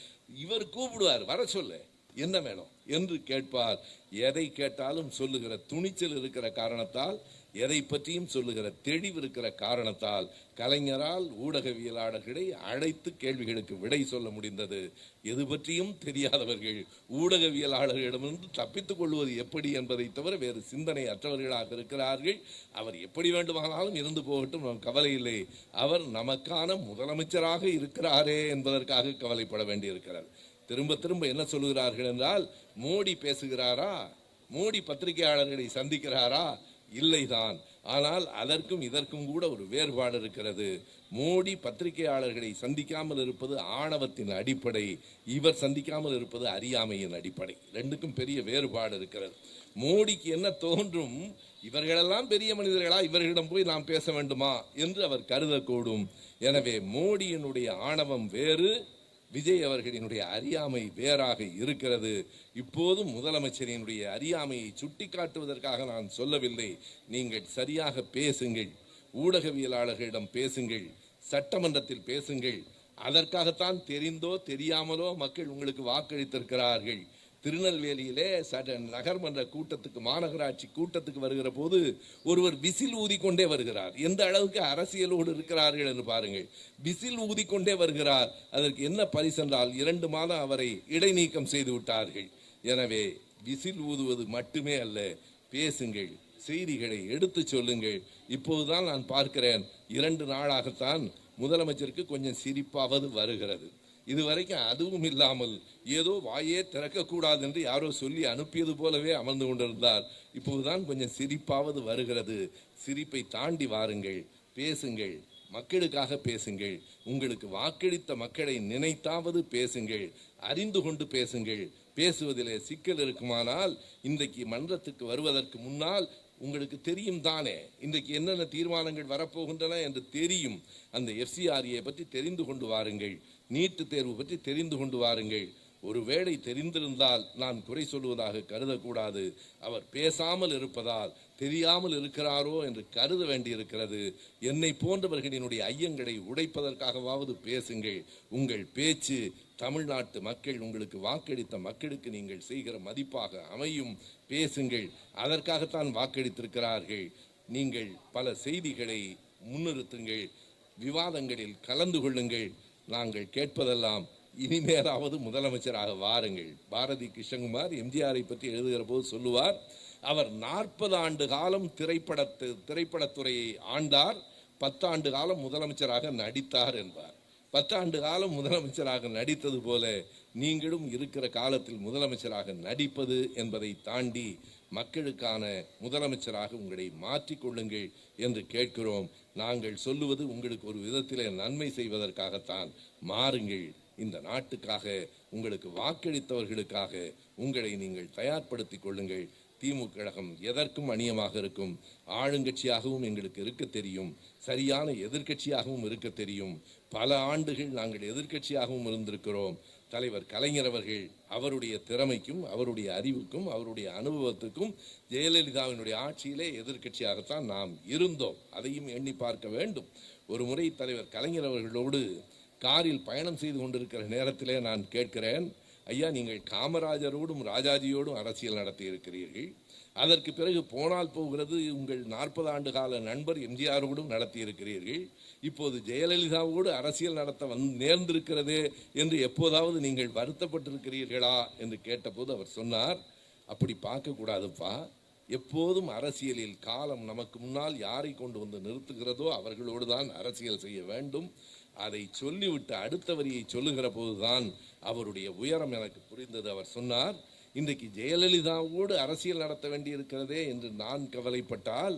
இவர் கூப்பிடுவார், வர சொல்ல என்ன வேணும் என்று கேட்பார். எதை கேட்டாலும் சொல்லுகிற துணிச்சல் இருக்கிற காரணத்தால், எதை பற்றியும் சொல்லுகிற தெளிவு இருக்கிற காரணத்தால் கலைஞரால் ஊடகவியலாளர்களை அழைத்து கேள்விகளுக்கு விடை சொல்ல முடிந்தது. எது பற்றியும் தெரியாதவர்கள் ஊடகவியலாளர்களிடமிருந்து தப்பித்துக் கொள்வது எப்படி என்பதை தவிர வேறு சிந்தனை அற்றவர்களாக இருக்கிறார்கள். அவர் எப்படி வேண்டுமானாலும் இருந்து போகட்டும், நம் கவலை இல்லை. அவர் நமக்கான முதலமைச்சராக இருக்கிறாரே என்பதற்காக கவலைப்பட வேண்டியிருக்கிறார். திரும்ப திரும்ப என்ன சொல்லுகிறார்கள் என்றால், மோடி பேசுகிறாரா, மோடி பத்திரிகையாளர்களை சந்திக்கிறாரா? இல்லைதான். ஆனால் அதற்கும் இதற்கும் கூட ஒரு வேறுபாடு இருக்கிறது. மோடி பத்திரிகையாளர்களை சந்திக்காமல் இருப்பது ஆணவத்தின் அடிப்படை, இவர் சந்திக்காமல் இருப்பது அறியாமையின் அடிப்படை. ரெண்டுக்கும் பெரிய வேறுபாடு இருக்கிறது. மோடிக்கு என்ன தோன்றும், இவர்களெல்லாம் பெரிய மனிதர்களா, இவர்களிடம் போய் நாம் பேச வேண்டுமா என்று அவர் கருதக்கூடும். எனவே மோடியினுடைய ஆணவம் வேறு, விஜய் அவர்களினுடைய அறியாமை வேறாக இருக்கிறது. இப்போதும் முதலமைச்சரினுடைய அறியாமையை சுட்டி காட்டுவதற்காக நான் சொல்லவில்லை. நீங்கள் சரியாக பேசுங்கள், ஊடகவியலாளர்களிடம் பேசுங்கள், சட்டமன்றத்தில் பேசுங்கள். அதற்காகத்தான் தெரிந்தோ தெரியாமலோ மக்கள் உங்களுக்கு வாக்களித்திருக்கிறார்கள். திருநெல்வேலியிலே நகர்மன்ற கூட்டத்துக்கு, மாநகராட்சி கூட்டத்துக்கு வருகிற போது ஒருவர் விசில் ஊதிக்கொண்டே வருகிறார். எந்த அளவுக்கு அரசியலோடு இருக்கிறார்கள் என்று பாருங்கள். விசில் ஊதிக்கொண்டே வருகிறார். அதற்கு என்ன பரிசு என்றால் 2 மாதம் அவரை இடைநீக்கம் செய்து விட்டார்கள். எனவே விசில் ஊதுவது மட்டுமே அல்ல, பேசுங்கள், செய்திகளை எடுத்து சொல்லுங்கள். இப்போதுதான் நான் பார்க்கிறேன், 2 நாளாகத்தான் முதலமைச்சருக்கு கொஞ்சம் சிரிப்பாவது வருகிறது. இதுவரைக்கும் அதுவும் இல்லாமல் ஏதோ வாயே திறக்கக்கூடாது என்று யாரோ சொல்லி அனுப்பியது போலவே அமர்ந்து கொண்டிருந்தார். இப்போதுதான் கொஞ்சம் சிரிப்பாவது வருகிறது. சிரிப்பை தாண்டி வாருங்கள், பேசுங்கள், மக்களுக்காக பேசுங்கள். உங்களுக்கு வாக்களித்த மக்களை நினைத்தாவது பேசுங்கள், அறிந்து கொண்டு பேசுங்கள். பேசுவதிலே சிக்கல் இருக்குமானால் இன்றைக்கு மன்றத்துக்கு வருவதற்கு முன்னால் உங்களுக்கு தெரியும் தானே இன்றைக்கு என்னென்ன தீர்மானங்கள் வரப்போகின்றன என்று தெரியும். அந்த FCRA பற்றி தெரிந்து கொண்டு வாருங்கள், நீட்டு தேர்வு பற்றி தெரிந்து கொண்டு வாருங்கள். ஒருவேளை தெரிந்திருந்தால் நான் குறை சொல்வதாக கருதக்கூடாது. அவர் பேசாமல் இருப்பதால் தெரியாமல் இருக்கிறாரோ என்று கருத வேண்டியிருக்கிறது. என்னை போன்றவர்களினுடைய ஐயங்களை உடைப்பதற்காகவாவது பேசுங்கள். உங்கள் பேச்சு தமிழ்நாட்டு மக்கள், உங்களுக்கு வாக்களித்த மக்களுக்கு நீங்கள் செய்கிற மதிப்பாக அமையும். பேசுங்கள். அதற்காகத்தான் வாக்களித்திருக்கிறார்கள். நீங்கள் பல செய்திகளை முன்னிறுத்துங்கள், விவாதங்களில் கலந்து கொள்ளுங்கள். நாங்கள் கேட்பதெல்லாம் இனிமேலாவது முதலமைச்சராக வாருங்கள். பாரதி கிருஷ்ணகுமார் எம்ஜிஆரை பற்றி எழுதுகிற போது சொல்லுவார், அவர் 40 ஆண்டு காலம் திரைப்படத்துறையை ஆண்டார், 10 ஆண்டு காலம் முதலமைச்சராக நடித்தார் என்பார். 10 ஆண்டு காலம் முதலமைச்சராக நடித்தது போல நீங்களும் இருக்கிற காலத்தில் முதலமைச்சராக நடிப்பது என்பதை தாண்டி மக்களுக்கான முதலமைச்சராக உங்களை மாற்றிக்கொள்ளுங்கள் என்று கேட்கிறோம். நாங்கள் சொல்லுவது உங்களுக்கு ஒரு விதத்திலே நன்மை செய்வதற்காகத்தான். மாறுங்கள். இந்த நாட்டுக்காக, உங்களுக்கு வாக்களித்தவர்களுக்காக உங்களை நீங்கள் தயார்படுத்திக் கொள்ளுங்கள். திமுக கழகம் எதற்கும் அணியமாக இருக்கும். ஆளுங்கட்சியாகவும் எங்களுக்கு இருக்க தெரியும், சரியான எதிர்க்கட்சியாகவும் இருக்க தெரியும். பல ஆண்டுகள் நாங்கள் எதிர்க்கட்சியாகவும் இருந்திருக்கிறோம். தலைவர் கலைஞர் அவர்கள் அவருடைய திறமைக்கும், அவருடைய அறிவுக்கும், அவருடைய அனுபவத்துக்கும் ஜெயலலிதாவினுடைய ஆட்சியிலே எதிர்க்கட்சியாகத்தான் நாம் இருந்தோம். அதையும் எண்ணி பார்க்க வேண்டும். ஒரு முறை தலைவர் கலைஞர் அவர்களோடு காரில் பயணம் செய்து கொண்டிருக்கிற நேரத்திலே நான் கேட்கிறேன், ஐயா, நீங்கள் காமராஜரோடும் ராஜாஜியோடும் அரசியல் நடத்தி இருக்கிறீர்கள், அதற்கு பிறகு போனால் போகிறது உங்கள் 40 ஆண்டு கால நண்பர் எம்ஜிஆரோடும் நடத்தி இருக்கிறீர்கள், இப்போது ஜெயலலிதாவோடு அரசியல் நடத்த நேர்ந்திருக்கிறதே என்று எப்போதாவது நீங்கள் வருத்தப்பட்டிருக்கிறீர்களா என்று கேட்டபோது அவர் சொன்னார், அப்படி பார்க்கக்கூடாதுப்பா. எப்போதும் அரசியலில் காலம் நமக்கு முன்னால் யாரை கொண்டு வந்து நிறுத்துகிறதோ அவர்களோடு தான் அரசியல் செய்ய வேண்டும். அதை சொல்லிவிட்டு அடுத்த வரியை சொல்லுகிற போதுதான் அவருடைய உயரம் எனக்கு புரிந்தது. அவர் சொன்னார், இன்றைக்கு ஜெயலலிதாவோடு அரசியல் நடத்த வேண்டியிருக்கிறதே என்று நான் கவலைப்பட்டால்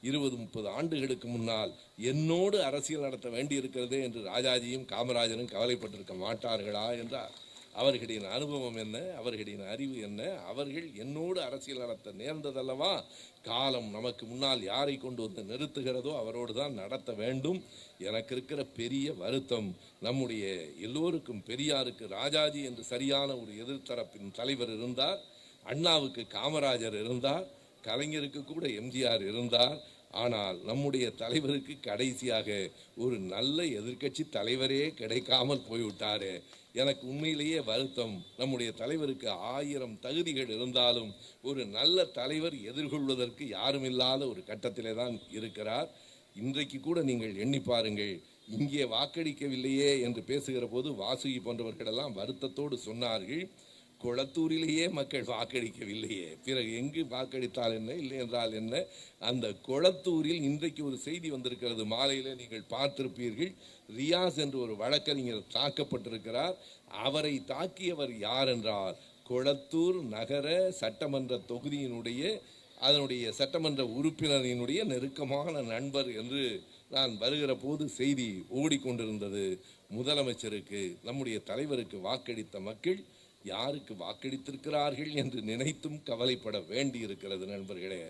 20-30 ஆண்டுகளுக்கு முன்னால் என்னோடு அரசியல் நடத்த வேண்டியிருக்கிறதே என்று ராஜாஜியும் காமராஜரும் கவலைப்பட்டிருக்க மாட்டார்களா என்றார். அவர்களின் அனுபவம் என்ன, அவர்களின் அறிவு என்ன, அவர்கள் என்னோடு அரசியல் நடத்த நேர்ந்ததல்லவா. காலம் நமக்கு முன்னால் யாரை கொண்டு வந்து நிறுத்துகிறதோ அவரோடு தான் நடத்த வேண்டும். எனக்கு இருக்கிற பெரிய வருத்தம், நம்முடைய எல்லோருக்கும் பெரியாருக்கு ராஜாஜி என்று சரியான ஒரு எதிர்த்தரப்பின் தலைவர் இருந்தார், அண்ணாவுக்கு காமராஜர் இருந்தார், கலைஞருக்கு கூட எம்ஜிஆர் இருந்தார். ஆனால் நம்முடைய தலைவருக்கு கடைசியாக ஒரு நல்ல எதிர்க்கட்சி தலைவரே கிடைக்காமல் போய்விட்டாரே. எனக்கு உண்மையிலேயே வருத்தம். நம்முடைய தலைவருக்கு 1000 தகுதிகள் இருந்தாலும் ஒரு நல்ல தலைவர் எதிர்கொள்வதற்கு யாரும் இல்லாத ஒரு கட்டத்திலே தான் இருக்கிறார். இன்றைக்கு கூட நீங்கள் எண்ணி பாருங்கள், இங்கே வாக்களிக்கவில்லையே என்று பேசுகிற போது வாசுகி போன்றவர்களெல்லாம் வருத்தத்தோடு சொன்னார்கள், கொளத்தூரிலேயே மக்கள் வாக்களிக்கவில்லையே, பிறகு எங்கு வாக்களித்தால் என்ன, இல்லை என்றால் என்ன. அந்த கொளத்தூரில் இன்றைக்கு ஒரு செய்தி வந்திருக்கிறது, மாலையில் நீங்கள் பார்த்திருப்பீர்கள். ரியாஸ் என்று ஒரு வழக்கறிஞர் தாக்கப்பட்டிருக்கிறார். அவரை தாக்கியவர் யார் என்றால் கொளத்தூர் நகர சட்டமன்ற தொகுதியினுடைய அதனுடைய சட்டமன்ற உறுப்பினரினுடைய நெருக்கமான நண்பர் என்று நான் வருகிற போது செய்தி ஓடிக்கொண்டிருந்தது. முதலமைச்சருக்கு, நம்முடைய தலைவருக்கு வாக்களித்த மக்கள் யாருக்கு வாக்களித்திருக்கிறார்கள் என்று நினைத்தும் கவலைப்பட வேண்டி இருக்கிறது. நண்பர்களே,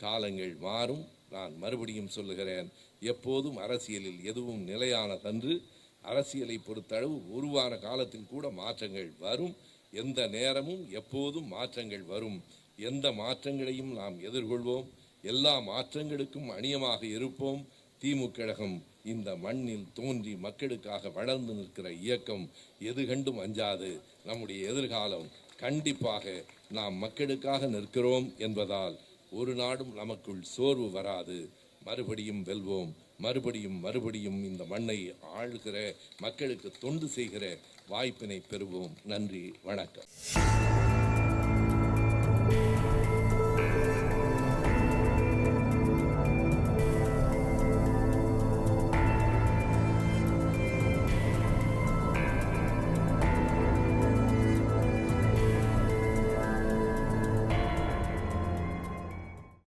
காலங்கள் மாறும். நான் மறுபடியும் சொல்லுகிறேன், எப்போதும் அரசியலில் எதுவும் நிலையானதன்று. அரசியலை பொறுத்தளவு ஒரு வார காலத்தில் கூட மாற்றங்கள் வரும். எந்த நேரமும் எப்போதும் மாற்றங்கள் வரும். எந்த மாற்றங்களையும் நாம் எதிர்கொள்வோம். எல்லா மாற்றங்களுக்கும் அணியமாக இருப்போம். திமுக கழகம் இந்த மண்ணில் தோன்றி மக்களுக்காக வளர்ந்து நிற்கிற இயக்கம், எது கண்டும் அஞ்சாது. நம்முடைய எதிர்காலம் கண்டிப்பாக நாம் மக்களுக்காக நிற்கிறோம் என்பதால் ஒரு நாடும் நமக்குள் சோர்வு வராது. மறுபடியும் வெல்வோம், மறுபடியும் இந்த மண்ணை ஆளுகிற மக்களுக்கு தொண்டு செய்கிற வாய்ப்பினை பெறுவோம். நன்றி, வணக்கம்.